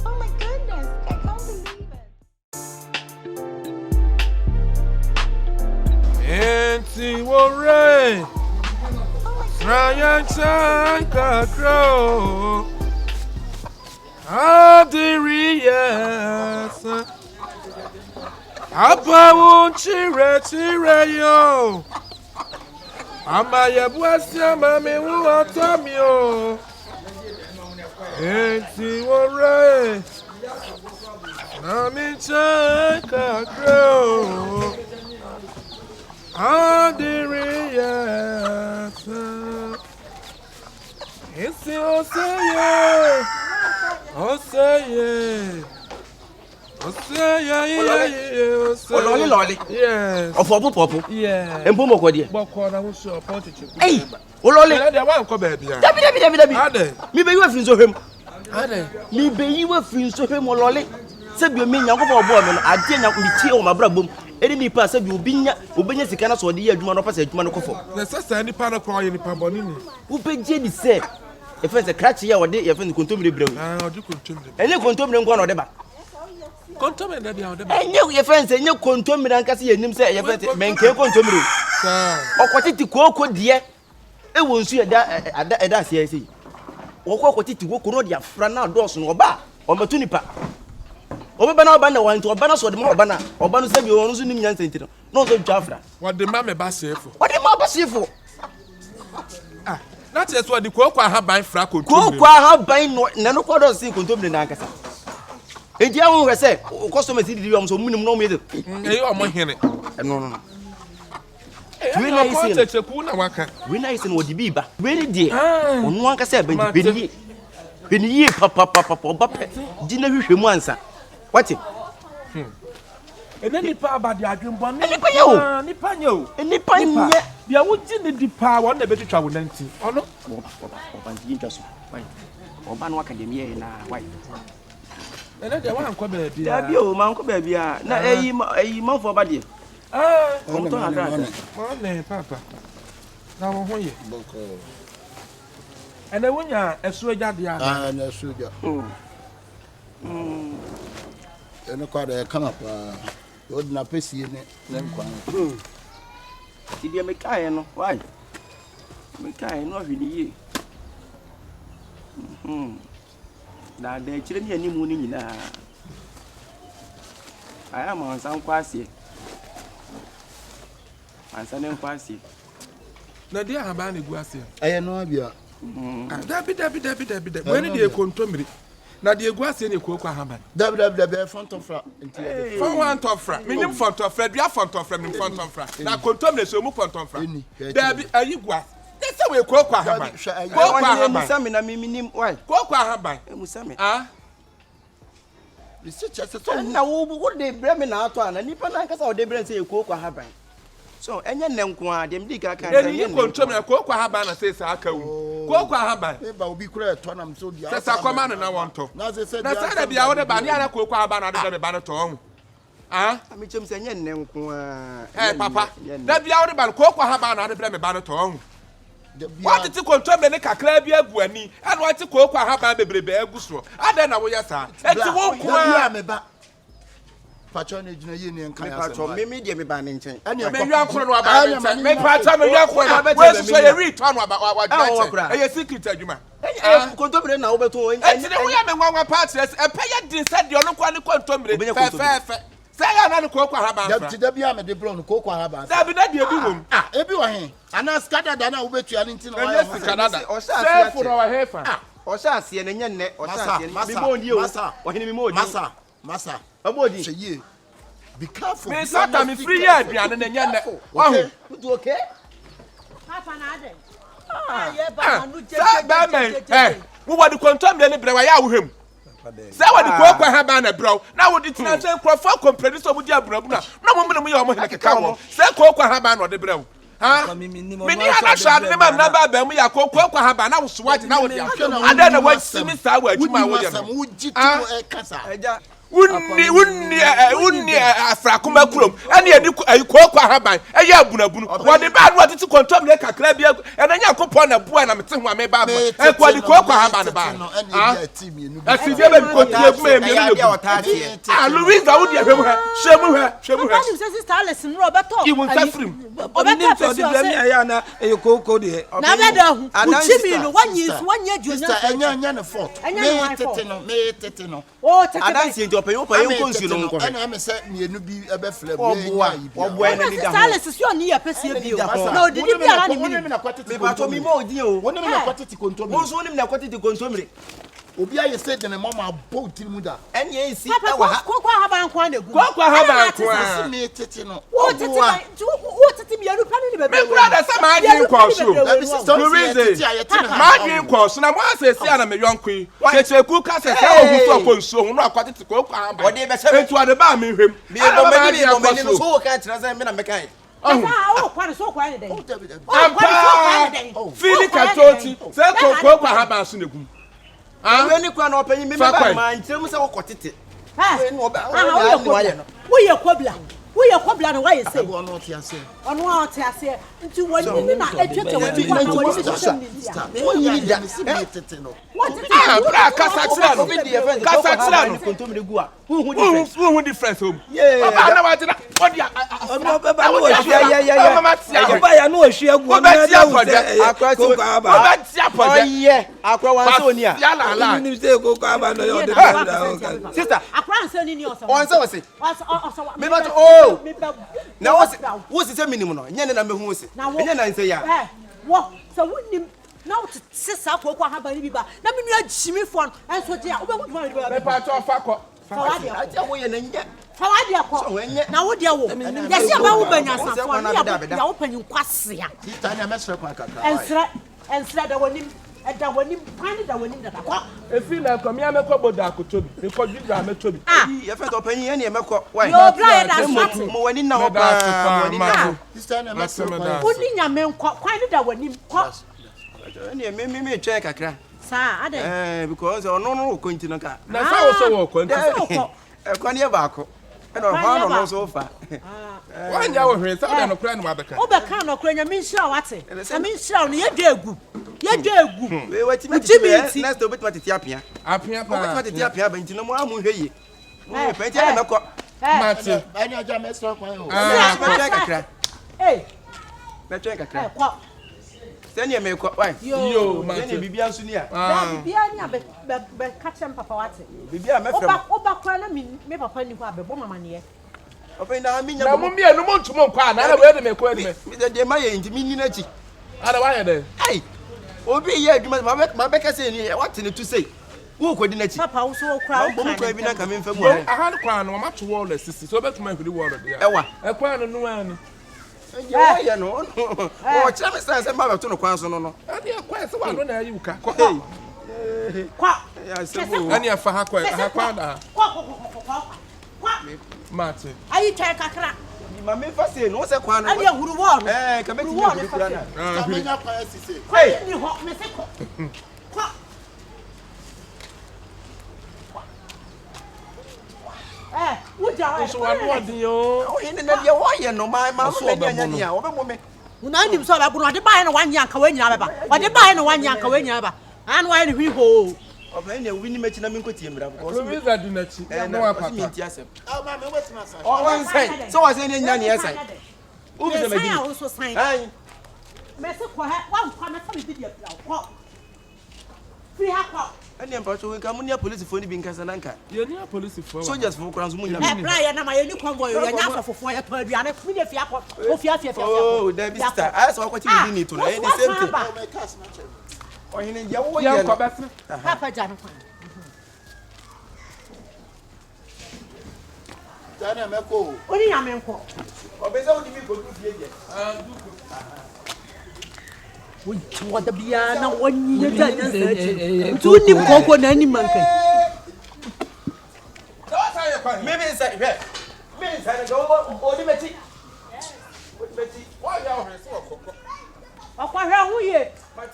Oh my goodness, I can't believe it. Enti wore Ryan Chanka grow Adirias Apa won chire yo Amaya buasia mame wu atamio Enti wore Ryan Chanka grow Adirias Esi oseye Lolly. Yes. Of Opoku. Yeah. And Pomoko dear. Bokora who saw Pontiff. Hey, Lolly. They won't come baby. Ade. Me be you friends of him. Ade. Me be you friends of him, Lolly. Said you mean Yanko boy, I didn't me tea on my brabum. Any pass of you being Sicana so the year Juman Pass at Jumanocofo. The sister any panel call in the Pabonini. Who paid Jenny said. If it's a catch here or day, you have contumely brown. I do contumely. And you contumely one or the back. Contumely, and you friends and you contumely and Cassie and him say, you have men can't contumely. Or what it to cook, dear. It will see a dash here. Or what it to walk on your front now, Dawson or bar or Matunipa. Over Banana Banner went to a banner or the more banner or banner said you own in Yansentino. No, Jafra. What the mamma bass for? What the mamma say for? That is what the Quakwa have by Fraco. Quakwa have by no quarter see contumely Nancasa. And you will say, customers did you so minimum no middle. You are more here. No. When I say, when I say, what the Biba, really dear, on one can say, when ye papa, dinner with him once. What him? And then nipa about the adwumbo nipa yo nipa nyo nipa nye dia wuji ne dipa won na betwa wo nanti ono oba nti ntwa so why oba no academy na why ene de wan ko ba bia da bi o man ko ba bia na eyi man fo ba de on to agrada mo papa na wo ho ye ene wonya esu agya de ah na esu agya ene kwa de kana pa od na pesie ne nkwa ti bia me kai no why me kai no hwini ye da chire ni ani mu ni nyina aya ma san kwase ansa ne kwase na dia haba na gu ase aye no bia dabi when dey kontomiri na dey gu ase ne kokwa haba dabi fontofra nti fontofra minim fontofra bia fontofra minim fontofra na kontomiri so mu fontofra dabi ayi gu ase dese we kokwa haba kokwa haba musami na minim why kokwa haba musami so na wo de breme na ato ana nipa na nkasa wo de breme say kokwa haba so enye nenko a dem di ka kan enye kontomiri kokwa haba na say sa aka wu kokwa haba e ba obi kura eto na mso dia sesa koma na wonto na say na say da bia wo de ba ni ara kokwa haba na de ba no to hu ami chem say enye nenko a papa da bia wo de ba kokwa haba na de breme ba no to hu what ti kontomiri ne kakra bia gu ani and what ti kokwa haba bebrebe agu so ada na wo yesa enti wo kwa me ba pacho ne jina yi ne nkan ya pacho me de me ba ne nchen me wi akoro no aba ne nchen me pacho me wi akoro no we so ye read turn aba wa jina e ye secret adwuma kontomiri na wo beto enti ne wo ya me nwanwa party e pe ye din se de ono kwa ne kontomiri fe say ya na ne kokwa haba afra da bia me de blon kokwa haba da bi na de ebi wom ebi wa he ana skada da na wo betua ne nti na wa ya Canada say for our hefa o sha ase ne nye nne o sha ase mi mo ndi o o hini mi mo ndi masa abodi sheye be careful me sata me free ya aduane ne nye nne wahu okay papa na ade ye ba manu je wo wadi kontomire ne brewa ya wo hem say wadi kokwa haba na brew na wo di tina say crofo compredi so budi abrabu na mo me ye o mo hene keka wo say kokwa haba na ode brew mini ana shade ne ma na ba ba mu ya kokwa haba na wo so waji na wo dia ada na wa simi sa wa adwuma wo dia wo jitu kasa unni afrakuma kurom ene edi kokwa haban eye abunabunu wode ba no atiti kontom le kakra bia ene nya kopon na bua na mete ho ame ba e kwa di kokwa haban ba asibia be kotie guma emi ne Louisa wo dia hwemu ha hwemu ha sister Alice no obeto iwu safrim obi to di blame ya na e koko de na beda hu uchimi no wanye junya sister enya ne fault me tete no o tete adansi nti open konsu no nko ana me se mienu bi ebe fle obo ene ni da sister Alice si oni ya pese bi o no didi bi ara ni mi ba to mi mo odi o woni me na kwatiti kontomire mo so woni me na kwatiti kontomire obi aye say de ne mama bo tirimu da ene ensi e wa kokwa haba nkwa na gu kokwa haba nkwa si me tete no o tete mi anu pani ni bebe me brother say ma adwin kwaso Louise ma adwin kwaso na mo asesi ana me yonko yi Kyekyeku ka se ohu so konso hu no akwatete kokwa haba ode be se etu ade ba me hwem me bo me ni so ka tira say me na me kai o kwa so kwa ni den fili katoti se kokwa haba so negum we ni kwa na opanyi me ba ma ntirem se wo kotete wo ye kobla na wa ye say ono oti ase nti woni ni na etwete woni kwa na woni ni woni da si be tete no bra kasatira no kontomire gu a hu difference hom baba na watina odi ono baba no ohia baba ya no ohia gu na da wo akwa koko aba baba tia pode oye akwa wanse oni a ya la la ni say koko aba no yo de sister akwa nse ni oso onse wose me ba na wo se minimum no nya ne na mehu se nya na nse ya wo so woni na wo sisa kokwa haba ni biba na me nua jimi fon enso je a wo be wo me pa to fakọ atia wo ye na nya fawadi akọ na wo dia wo yesi aba wo banya safo na ya wo panyin kwase ya tita na mesre kwa kaka ensre da wonim Eda wani kwani da wani da kwa. Efi na ko mi amekọ bodo akotobi. Me ko dwudra ametobi. Ye fe to panyin ene emekọ. Why? Yo bra da swat. Mo wani na ho pa, wani na. Sister na emekọ. Uni nyame nkọ kwani da wani nkọ. Ene me twa kakra. Sa ade. Because ono no konti no ka. Na sa wo so wo konti. Kwani e ba ko. E no ha no so fa. Wanya wo hwe sa no kra no abeka. Obeka no kra nyame nhira wate. Nyame nhira no ye degu. Ye degu. We wati me next obet matiti apia. Apia pa. Obet matiti apia ba ntino mo amu hwe yi. Mo pe ti na ko. Mate. Ani aja me sra kwan o. Me twa kakra. Me twa kakra. Kwa. Senya me ko. Why? Yo, mate. Senya bibia nso ni a. Bibia ni abe ka chem papa wate. Bibia me frem. Oba kwa na me papa ni ko abe bo mama ne ye. Open na mi nya. Na mo mie no mo ntumo nkwa na we de me ko ene. Me de ma ye ntimi ni na chi. Ada wa ye de. Ai. Obi ye adwuma ma be ka say ni what ne to say. Wo ko di na chi. Papa wo so kra. Mo ko bi na ka me mfa mu. Aha no kwa no ma to wall assist. So betuma hwiri wall de ya. Ewa. E kwa no no ani. Ya no. O cha me say ma be to no kwan so no no. Ade e kwa se wa no na ayi uka. Kwa. Ya sebo. Ani afa ha kwa da. Kwa. Mate. Ayi twa kakra. Ma me fa say no se kwan no. Ani huru wo no. Ka me ti me kura na. Amenya kwa sise. Kwa ni ho me se ko. Kwa. So what do you? Oh, in the dia wo ye no my so be nya wo be mo me. Una ndim so ba bu no de ba no wan yanka we nyina ba. O de ba no wan yanka we nyina ba. An wa ni hwi ho. O ba ni wi ni mechi na me nkotie mra ko. So we that do na chi. No wa papa. Mi nti asem. Ah ma me wetin asa. O wan say. So wa say ni nya ni asai. U bi se me Sai o so sai. Ai. Me se ko ha wan kwa me fa me bibia bla ko. Free ha ko. Ani ampa so we ka munia police phone bi nkasa nanka. Ye ni police phone. Soldiers phone kran so munia. Bra ya na ma ye ni convoy ya nya afofo ya pa aduane mi ne fia ko. O fia. Oh, there be sister. I saw what you need to know. The same thing. My cast na chem. O hini ya wo ye. Ya ko betre. Papa jana kwa. Jana emeko. Oni ya menko. O be say wo di mi go do fie je. Duku. Wo da bia na wonyi ye da nya se. Tu ni koko na ni mankan. Maybe inside here. Me inside go o di meti. O di meti. Why ya ho so kokko. Akwa hwe hu ye.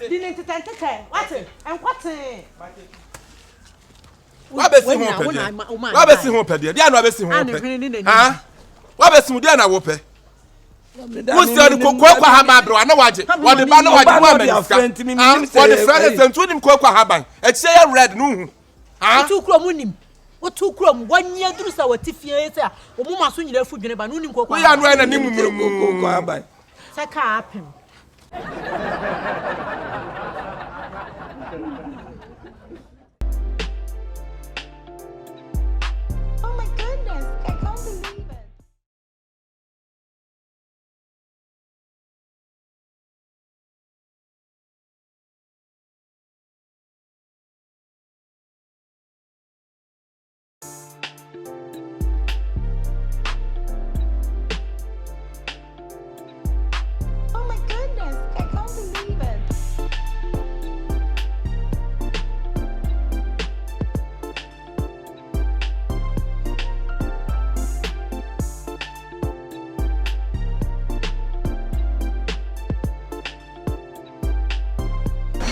Di ni tetentete. Wate? Enkwate. Wa be si ho pede. Wa be si ho pede. Dia na wa be si ho pede. Ah. Wa be si mu dia na wo pe. Wo si odi kokko ha ba bro na waje. Wo de ba na waje wo America. Wo de friend sentu nim kokko ha ban. E che ya red no hu. Ah. Tu kro mu nim. Otu krom wanye duru sa watifie se a omu maso nyira fu dwene ba no nim kokwa. We ya no na nim mu kokko ha ban. Se ka apem. Oh my goodness, I can't believe it. Oh my goodness, I can't believe it.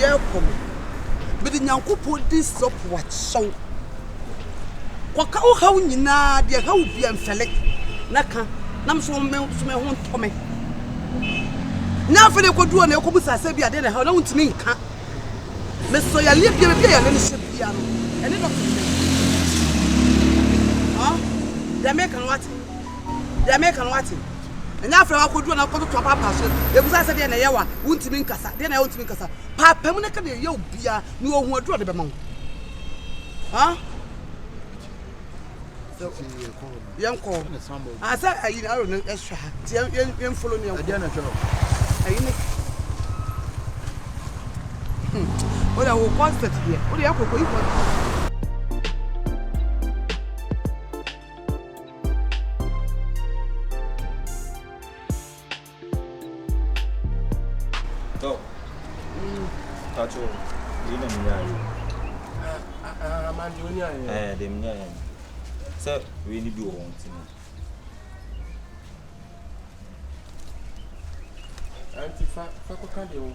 Yekom. Bidi nyankopɔ di support so. Kwaka o hawo nyina de hawo bia mfele. Naka nam so me ho ntome. Na afele koduo na ekobusa se bia de na hawo na untimi nka. Me so ya le bia bia ya le se bia no. Ene do. Ah? De me kan wati. Enya afre wa koduo na koto papa so. Ebusa se de na yewa untimi nkasa. De na untimi nkasa. Papa mu na ka de ye obia ni ohun aduro de be ma wo. Ha? Yanko. Asa ayi na ro na extra. Ti yan follow ni yanko. Ade na twa. Ayi ni. Ola wo concert here. Ola yakoko yi ko. To. Tacho. So we need to do one thing. Auntie, fa can't you?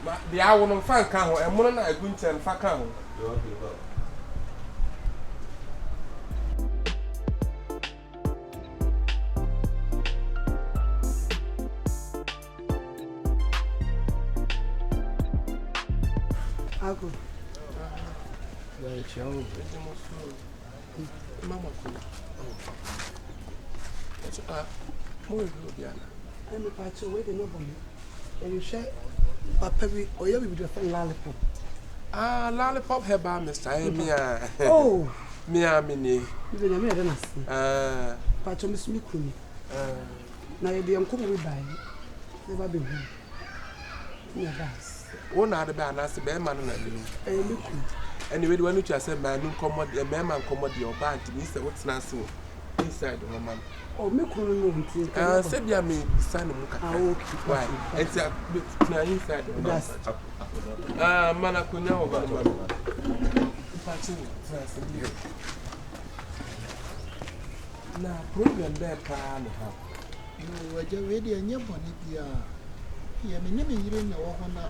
But the hour on fan count and one night going to fa count. Ako. Very chill. Mama. More Diana. I'm a part of waiting over me. And you share Papa, or you will defend lollipop. Ah, lollipop have Mr. Mia. Oh, Mia Mini. Even a minute. Part of Miss Mikuni. Now the uncle will buy. Never been home. Never. One other band as a bearman and anyway, when you just said, man, come a man come your band to Mr. What's Nassau inside the woman. Oh, Mikuni, said ya me, son of why? It's a bit inside the Manacuna. Now, problem there, can have. You were already a new bonnet. Yeah, me never hearing the one.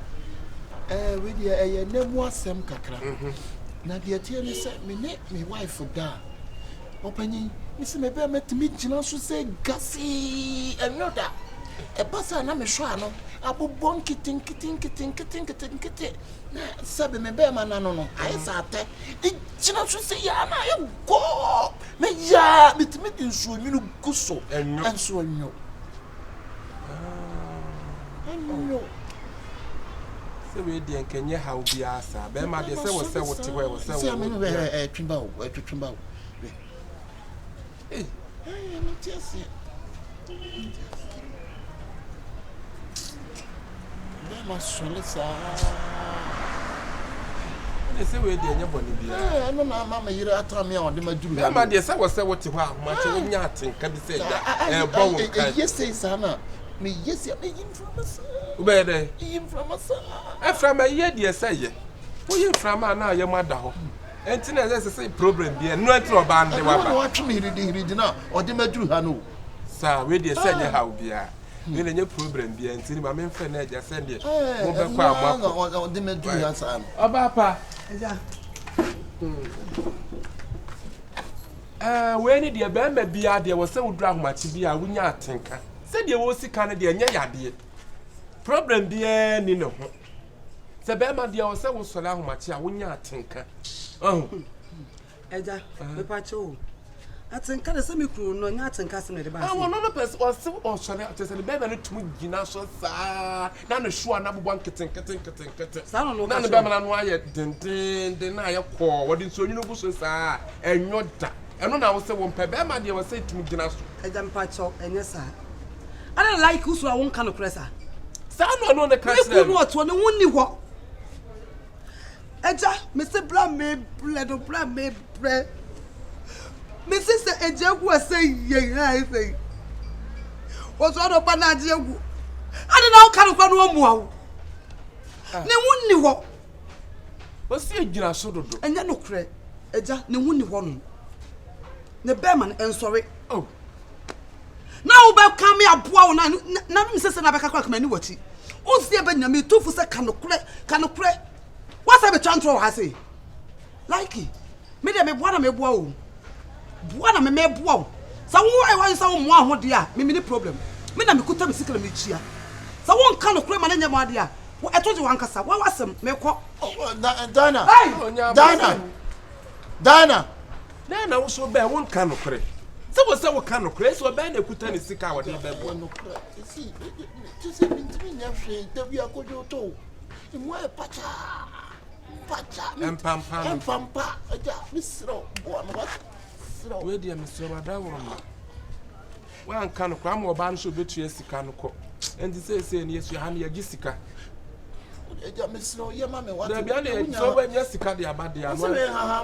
With your name was Sam Kakra. Now, the attorney said, me wife for that. Opening, Miss Mabel met me, Jinan should say, Gussie, and not that. A person, I'm a shrano. Abu bon kitting. Sabi me bear man, no. I saw that. Jinan should say, Yana, you go. Me, ya, meet me, so you gusso, and so you. So we didn't can you how be asked. Bema, they say, was what you were, was a Trimbo. Eh, I am not just yet. Bema, they say we didn't your I know my mamma, you're at me on the Madrid. Bema, they say, was what you want, much of nothing can be said. Yes, say, Sana. Me, yes, you're making from us. Where they? From us. From a year, dear, say, where you from now, your mother? And as I say, problem be a no to band. They were watching me reading now, or the Madrid, Hanu. Sir, we dear say, how be a new problem be and see my main friend, I just send it. Oh, the Madrid, son. Oh, Papa. When the Abamba be there was so drunk much be a winner tinker. Said you will see Canada and Yadi. Problem be any no. The Bama dear was so long much a winner tinker. Oh, Edda, the patrol. I think I semi crew no not and casting at the back. Oh, another person was so or shall I tell the Bama to Gina so none of sure number one kitten. Sound no none of Bama and Wyatt deny a call. What did so you know bushes are and not that. And when I was so one per Bama dear was said to me Gina. Edam patrol and yes, sir. I don't like who's I won't kind of press her. Sound on the country. What one only what? Eja, Mr. Blam me bread. Mrs. Eja was saying, I say. What's all of Banadia? I don't know kind of one more. No one knew what. What's the Eja so do? And then no credit. Eja, no one knew. The bearman and sorry. Oh. Now about come here, boy. Now, Mrs. Nabaka crack many watching. What's the Benjamin 2 for second canoe? What's a chantro has he? Like it. Made a one of me bow. One of me bow. So I want some one dear, me problem. Me na me could tell me sick of me cheer. So one kind of crime and your dear. I told you, Uncle, what was some me call Dana. Dana was so bad one kind of crime. So what's our kind of crazy or bad? They could tell me sick out of the one. See, just in between your friend, that we are going to do. In my pacha and pampa, Miss Row, what? Where dear Mr. Madame? One kind of crime or ban should be to Yessica, and this is saying, yes, you have your Jessica. eja mesro ye ma me what na bia na so ba nya sika de abade ano so we ha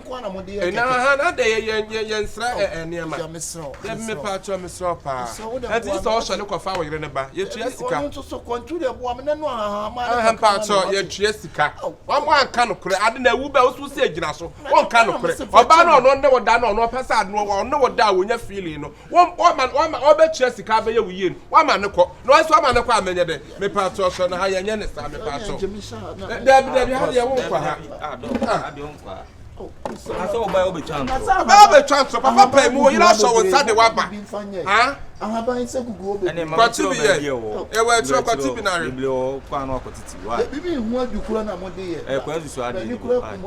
kwa na mo de e na ha na de ye nsra ene ma eja mesro ye me pa cho mesro pa at least o so ne kofa wo yire ne ba ye tua sika o so control de bo am na no ha ha pa cho ye tua sika wa mo anka no kure ade na wu ba o so se agina so won ka no kure oba na ono ne woda na ono pesa ade no ono woda wonya feeling no won o be tua sika be ye wuye wa ma ne ko no so ma ne ko amenye de me pa cho so na ha ye nye ne sa me pa cho Dabi ha ye won kwa ha ade won kwa aso oba obe chance oba chance papa pay mu you know so won sade wa ba ha ahaba nse gugu obe kwati bi ye e we tro kwati bi na re bi o kwa na kwatiti wa bibi hu adukura na mo de ye kwa zusu ade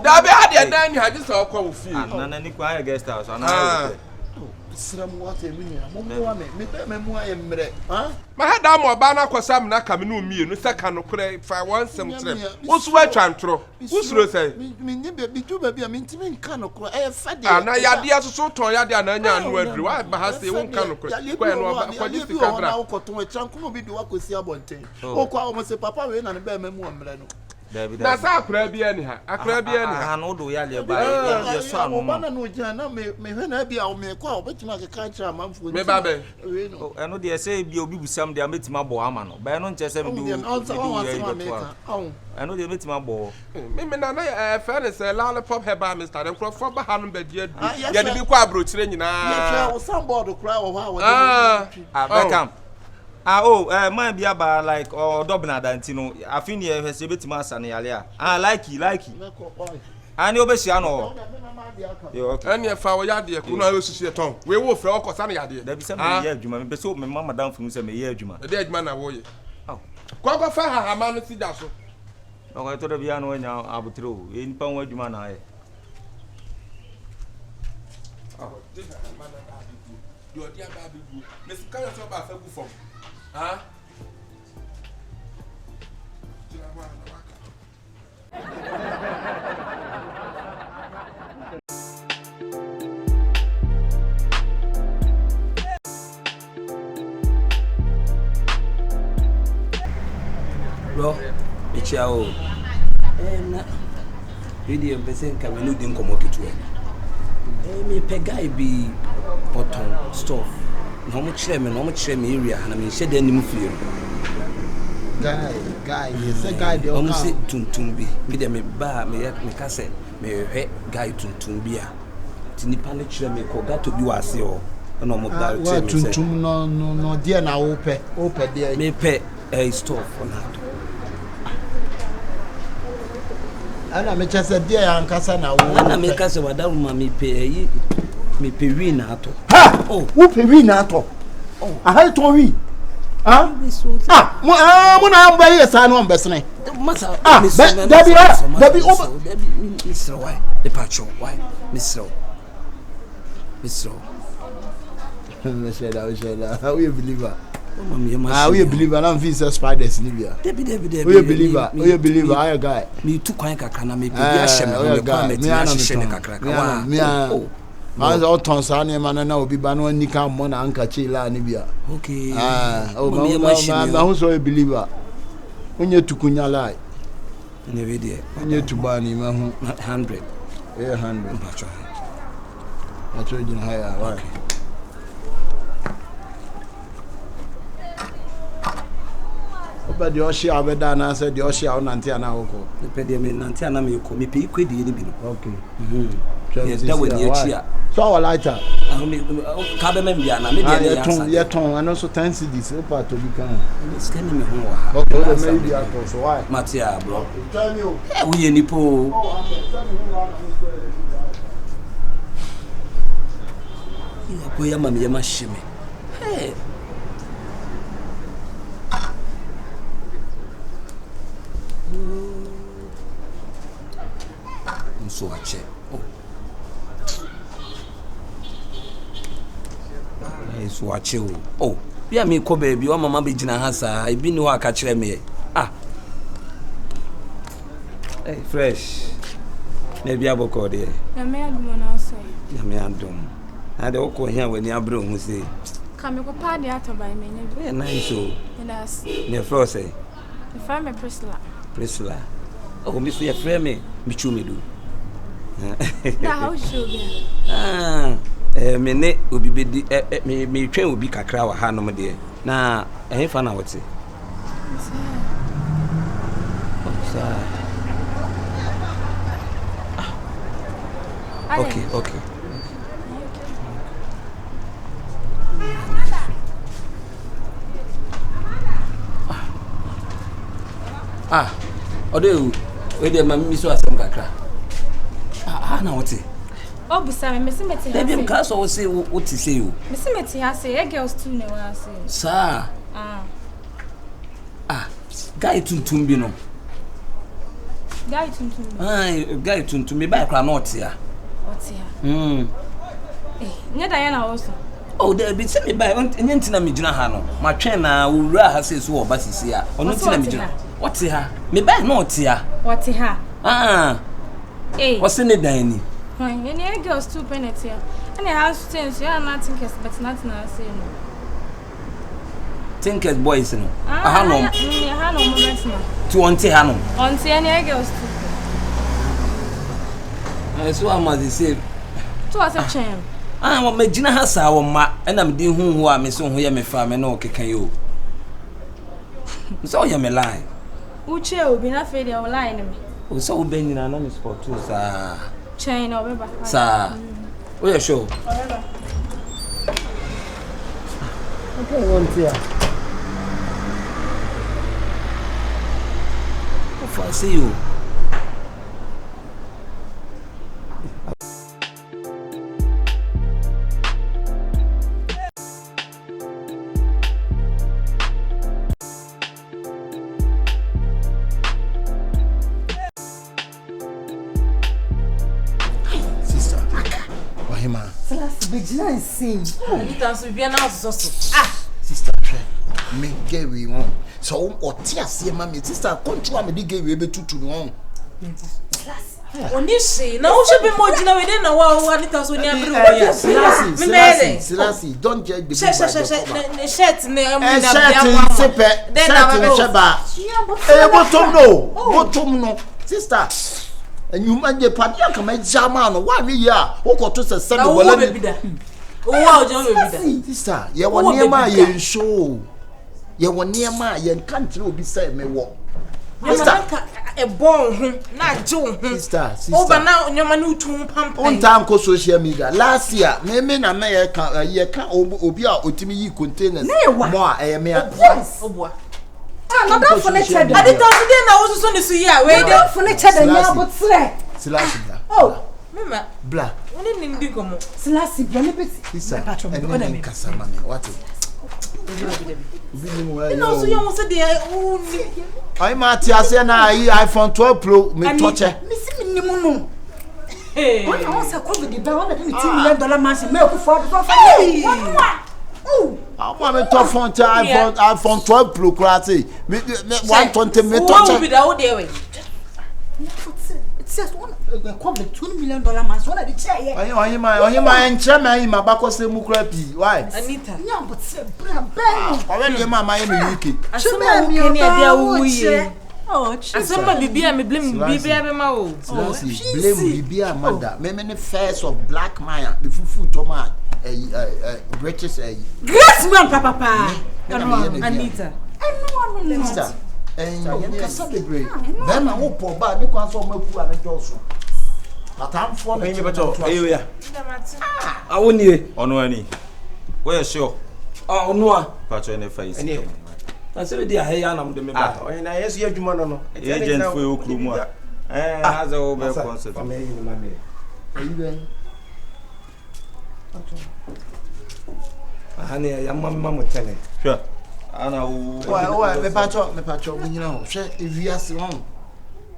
dabi ha de dan ni ha ji so kwa wo fi na ni kwa ya guest house ana Sram what emini mo me mu aye mre ha ma ha da mo ba na kwasam na kam no mie no seka no kure fa wan sem trem wo su atwa ntro wo suro sei mi ni be tu ba bia mi ntimi nka no kure e fa de ana yade asoso ton yade ana nya anu adri wa ba ha sei wo nka no kure kwa no ba kwa di sika bra wo koton e chan kuma bi bi wa kosi abonten o kwa o mo se papa we na ne be memu mre no na sa akura bia ni ha akura bia ni ha no do ya le ba ye so anu mo na no jina na me hwe na bia o me kwa obetima keka kira manfo me ba be eno de say bia obi busam de ametima bo ama no ba eno nche se me du eno de ametima bo me na na fair say lollipop heba Mr. dem crop for ba ha no be dia du ya de bi kwa abrochire nyina ya o samboard kra wo ha wo bekam man be about like Dobna Dantino. I think you have a bit mass and yalia. Like and you be no. And your flower yard, you know, see a tongue. We will for all Cosani yard. There be some year, Juma. Be so my mamma down from some year, Juma. A dead man, I will. Oh, Quack for her, man, see that so. No, I told the piano now, I would throw in Power Juma. Oh, your dear baby, Miss Carrot about a form. Huh? Bro, Betrayal. Video person can we do come to it. Me pe guy be bottom stuff. No mo chere me area na me hye dan nim fie. Guy, yes, guy dey o say tuntum bi. Me de me ba me ka say me hwe guy tuntum bi a. Ti nipa ne chere me ko gato bi wase o. Na mo da chere me say. Tuntum no dia na wo pe dia. Me pe stuff for na. Ana me chese dia ya nkasa na wo. Ana me ka say wadaru ma me pe me pe wi na ato. Ha! Oh, wo pe wi na ato. Oh, aha to wi. Ah? Mo na amba yesa na ombesene. Masa. Dabi Mr. Why? The patrol. Why? Mr. How you believer? How you believer? I'm visa spiders in Libya. Debi. You believer? I guy. Me too quiet kakana me be asheme. Me asheme kakra. Me Mas all tons ane man na obi ba no nika mo na anka chila ni bia. Okay. Ma hu so believer. Onye tukunya lai. Ne video. Onye tuba ni ma hu 100. 100. Acho jina haya wa. Oba di oshi abeda na say di oshi a nanti ana hoko. Pe di me nanti ana me ko me pe ikwedi ni bi no. Okay. Yes, that when you cheer. So our lighter. Cabin bia na me dey ya ton and also 10 cedis o part to be can. It's can me ho wa. Okay, maybe ya to so why? Matia bro. Tell me. We ni po. Ya ko ya mama ya mashime. Hey. So ache. So ache o. Oh, bia me ko baby o mama be gina ha sa, e bi ni ho aka kire me. Ah. Hey, fresh. Na bia boko de. Na me adum na so. Na me adum. Na de ko hia wani abro hu se. Ka me ko pa de ato by me ne. Nice o. Yes. Ne fro say. If I'm a Priscilla. Priscilla. Oh, Miss your friend me do. How should you? Me ne obi be me train obi kakra wa ha no me de. Na eh fa na wote. Okay. Odo we dey ma mi so asem kakra. Na wote. Obusa me mesimeti ha. Dem ka so wo say what say you. Mesimeti ha say e girls too ne wa say. Sir. Guy tuntum bi no. Guy tuntum. Guy tuntum me ba kra na otia. Nya da na wo so. Oh, there be say me ba nyentina me gina ha no. Ma twen na wura ha say so oba sisi a. Ono ntina me gina. What ha? Me ba na otia. What ha? What's in the dining? Any girls too penalty. And I have things you are not thinkers, but nothing I say no. Thinkers boys no. I no moments no. To auntie Hano. Auntie any girls too. So I must say. To us a chain. What me gina ha sa wo ma, and I'm di hu a me so hu ya me fa me no kekan yo. So ya me lie. Uche obi na fe dia lie me. O so wo ben na me sport too sa. Chain or beba. Sa. O ya show. Okay, one here. If I see you. Sister, me get we on. So, or tear see, mammy, sister, control me, give you a bit to no. When you say, now should be more dinner within a while, what it was when you're Selassie, don't judge the shirt, sister. And you man, your party, come a German, 1 year, who got to say, sister, you were near my show. You were near my country will be said, me walk. A bone, not Joe, sister. Over now, your manu to pump on time co social media. Last year, me and America, a year can't obia ultimately containers. More, I am here. Not furniture. I didn't also want to see ya. Wait, furniture and now but slay. Oh, blah. When in Digomo, Selassie, benefit. And Cassama, what? Also, you almost said, I'm Matthias and iPhone 12 Pro, me torture. Missing Nimuno. Hey, I also called the development $2 million mass and milk for oh, I want to talk on iPhone 12 Pro classy. 120 me torture. It says one $2 million mass. What are the chair? I my chairman, my back was a mucrappy. Why? Anita. Yeah, but already your mama in the UK. Oh, somebody be a blame BB Mao. Blame BB mother. Many face of black Maya, the fufu tomat, British Grace man, Papa. Anita. Sister. And you celebrate. Then I hope for bad because of my poor and also. But I'm for me. I won't hear on any. Where's sure? Oh, no. Patch any face. I said, dear, hey, I'm the member. And I yes, you man. Agent for your crew. As a over concert. Are you going? Honey, I'm mamma telling. Sure. I know. Me patcho, you know, share if you are wrong.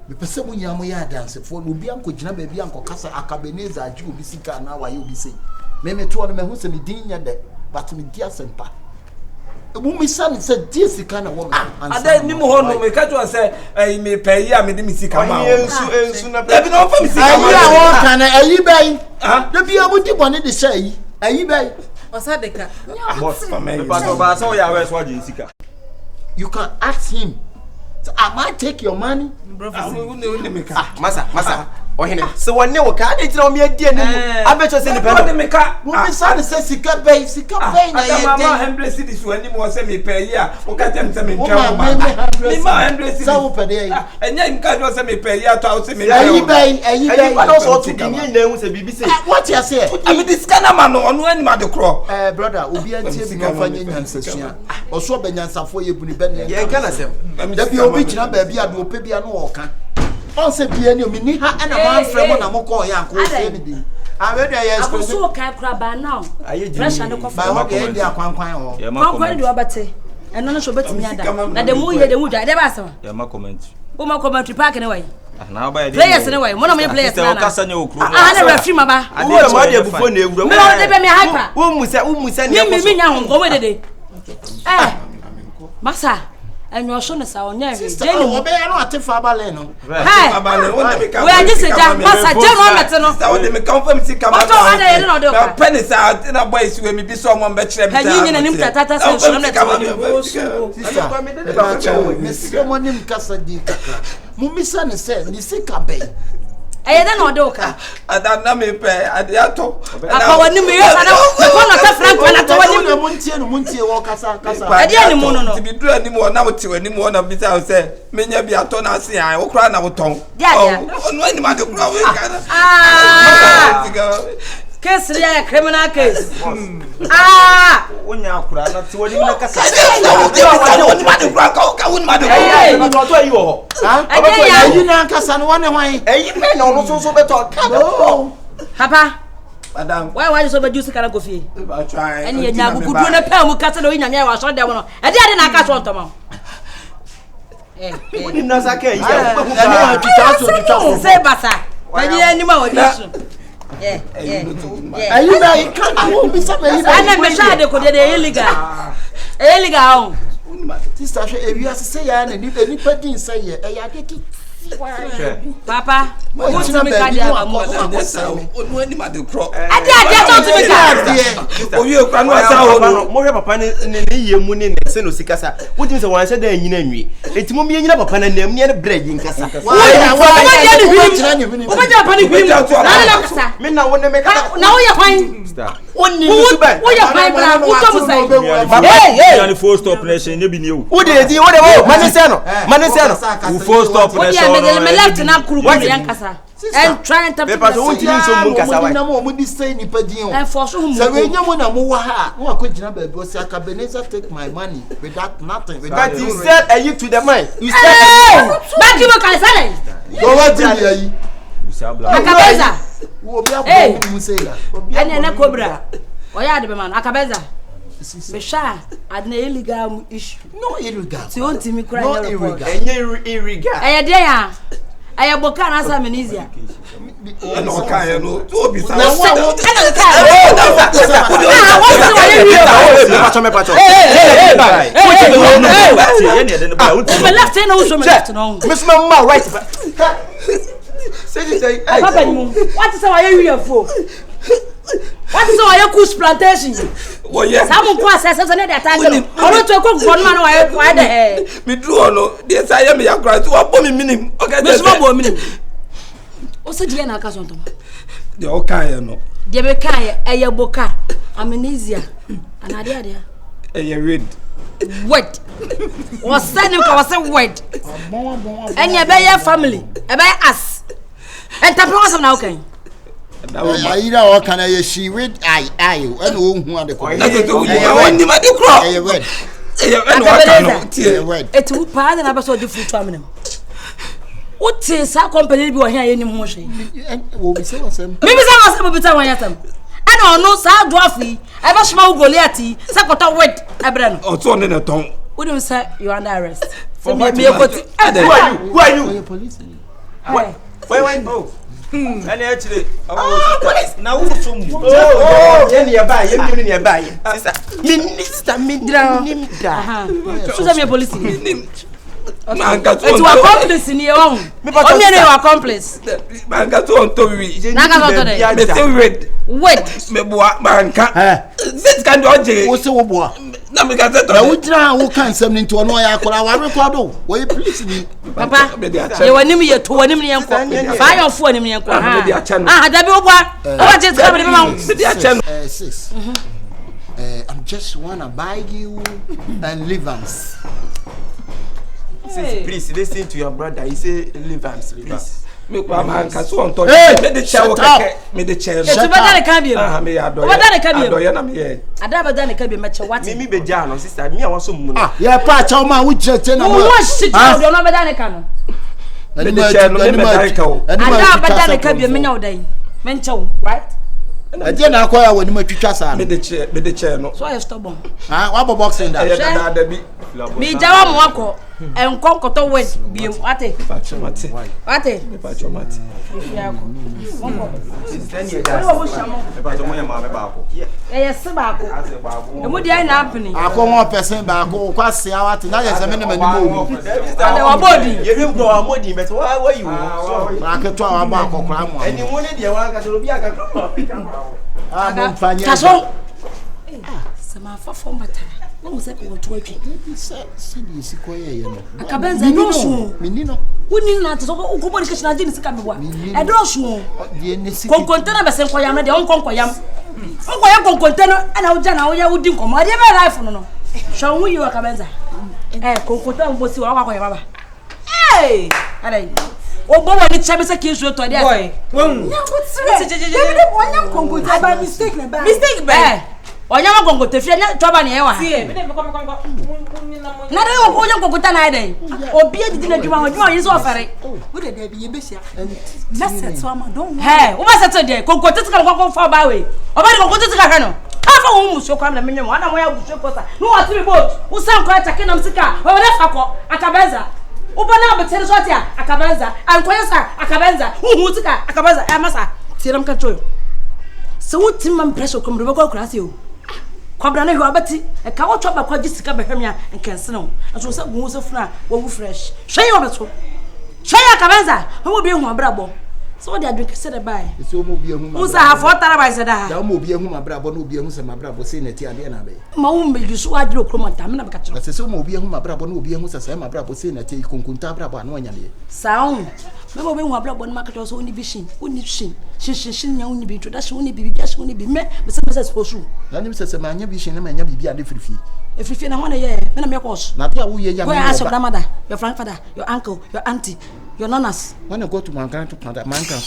The person when you are dancing for will be uncle Jina baby uncle Casa Akabenezer, Jew be sick now. Why you be saying? Maybe 2 of them who's in the dinner there, but me dear sempa. A woman son said, this kind of woman. And then you know, me catch you say, I may pay ya, me didn't come out. Let me know for me. I you bay? The be able to one to say, are you bay? Boss for me. You can ask him. I might take your money. Masa. So one never can it on me again. I bet you send the pen. My son says Sika Bay. Mama embrace this when you was semi per year. Or can them semi per year. And then can you semi per year to out semi. I also to give me name with a BBC. What you say? I mean, this kind of man on one mother crop. Brother, will be until become funny and or so Benyan for you, Ben. Yeah, can I say? There be a original baby, I do pay a walker. On se piano, Miniha and a man from one Amoko Yanko. I read I was so crab now. I dress and the coffee. I do about it. And none should bet me that the movie the wood I never saw. Yama comment. Uma commentary park away. Now by players anyway. One of my players. I had a referee, Maba. I did my dear before they would have me hyper. Whom send me now. Go with it. Eh, Massa. And your son is our near. Sister, obey not a Fabaleno. We are just a Massa General. I want to confirm to come out. Pennies out in a way to me be someone better. And you Tata Miss Romanim Casadita. Mumisan said, Nisika Bay. I don't know Doka. I don't know me pay at the auto. I want to be doing any more now to any more of Mr. Say, many be a ton of say, I will cry now tongue. Case criminal case. When you are crying, not to what you make us. Papa, Madam, why are you so bad? You can't go fee. I try. And you now could do a pen with Castle in your house. I didn't catch on tomorrow. Say, Bassa, I didn't any more. Yeah. Are you now? I won't be something. I never tried to go to the illegal. Sister, if you have to say, and if anybody say, I get it. Papa, what's the matter? Oh, you can more papa in Munin and Seno Sicasa. What is the one said in Yinemi? It's Mummy and Papa and them near the bread in Casa. Now you're fine. Only you full stop nation, you be new. Who did you? Manisano, who full stop nation. Left and up and trying to paper won't use some Munkasa. This say Nipadio. And for so when you want to move, who are going to be Akabenezer take my money without nothing. But you said a you to the mind. You said back you can say. Go what did you? Akabenezer. Who will be able to say that? And then a cobra. Why are the man? Akabenezer. Besha, ad na illegal issue. No illegal. Si on timi kura no illegal. Aya dey ya. Aya boka na sa menizia. No kan no. To bi sa. Na wo. What is our Yaku's plantation? Oh, yes, some process as another time. I want to cook one man why the hair. Me draw no, yes, I am a grant to a bomb minimum. Okay, there's no bomb minimum. What's the Diana Casson? The Okaya no. The Bekaya, a Yaboka, amnesia, and Adia. A read. What? Was sending for us a word. And your Bayer family, a by us. And Tapas now can. I know can I she read I who are the coin. It's who pardon and I saw the food terminal. What is our company be here any motion? Maybe some of them be time. I don't know, sir, dwarfy. I was small Goliath, Sakota wet, Abram. Oh, so on in a tongue. Wouldn't say you under arrest. For me, who are you? Police. Where go? And actually, now nearby. Minister, Susan, your police. It's your accomplice in your own. Only your accomplice. Mangaton to me. Wait, me boa manka. This can do. Na me ka se to. Na wudina wo kan sem into no ya akora wa record o. Wo please me. Papa. Ye wanim ye to wanim ne enko. Fa yon fo wanim ne enko. Ah, da bi wo bua. O je ska be ma. Me dey achen. Sis. I'm just wanna buy you and Levans. Sis, please listen to your brother. He say Levans, please. Me kwa man ka so on to. Me the chair keke. Me the chair. E tu bada ne kan bi. Ah, me ya do. Bada ne kan bi. Do ye na me ye. Ada bada ne kan bi me che what? Me be ja no sister. Me awan so mu no. Ah, yeah, pa cha ma wo che na mo. Wo shit do no bada ne kan no. Me the chair no me dai ka o. Ada bada ne kan bi me nya odai. Me nchew, right? Ade na akoya woni matwitwa sa no. Me the chair no. So I stubborn. Ah, wa boxing da. Da bi. Me jawa mo akọ. Enkonkoto wed bi ate. Pachomate. Ate. Pachomate. Yes, baako. Emu dia na apini. Akọ one person baako kwase awate na yese me ne manimo. Ade wa body. Ye him do amodi but why you? Ba ke to awa ba akokora mo. Eni woni de wan ka so obi aka kro. Ah, mo mfanye. Kaso. Sama fa fo mata. Wo se ko to atwi. Se di sikoye ye no. Akabenza no so. Menino. Woni na to so ko body kitchen adi ni sika mebwa. E do so. Die ne sika. Konkontena be se nkoyam na de onkonkoyam. Onkoyam konkontena ana wo jana wo ya wodi nkomo. Ade be life no no. Sho wu yi Akabenza. Konkontena mbo si wa kwakoyam baba. Hey! Ade. O bo woni chebe se ki nsuo to de. Boy. Won. Wanya konkontena by mistake na ba. Mistake be. Onyama gongo te fie nya toba ne e wa. See, me dem ko. Na de o ko nya konkuta na ide. Obi edidi na dwuma odwuma yin so ofere. Wo de da bi ye besia. Na set so ama don. He, wo ba set de konkuta tika ko fa ba we. Oba de konkuta tika ka no. Afa wo mu so kwa na menye mo. Ana mo ya bu so kosa. No wa tibi boat. Wo san ko atake na msika. Wo de fa ko Akabenza. Wo ba na betere so tia Akabenza. Ankoya sa Akabenza. Hu tika Akabenza. E masa. Tiram ka choyo. So wo timam pressure ko mdo ko krasi o. Kwabra na hwa bati e ka wo twa kwa gisika behwemia nkense no aso se gu so funa wo wu fresh hwe yo beto hwe Akabenza wo bi hu abrabo so wo de adweke se de bai so mo bi hu ma musa ha fo tara bai se da da mo bi hu ma brabo no bi hu se ma brabo se na ti ade na bai ma wo me gisu adiro kroma ta me na beka kiro se so mo bi hu ma brabo no bi hu se ma brabo se na ti konkunta brabo anu anya le saun me mo bi hu abrabo no market so oni vision oni shin nya oni bi introduction oni bi bia shi oni bi me se suppose na nim se ma anya vision na ma anya bi ade frifi efrifi na wana ye me na me course na tia wo ye ya me go ask your grandmother your grandfather your uncle your auntie your nanas when I go to my grandfather man can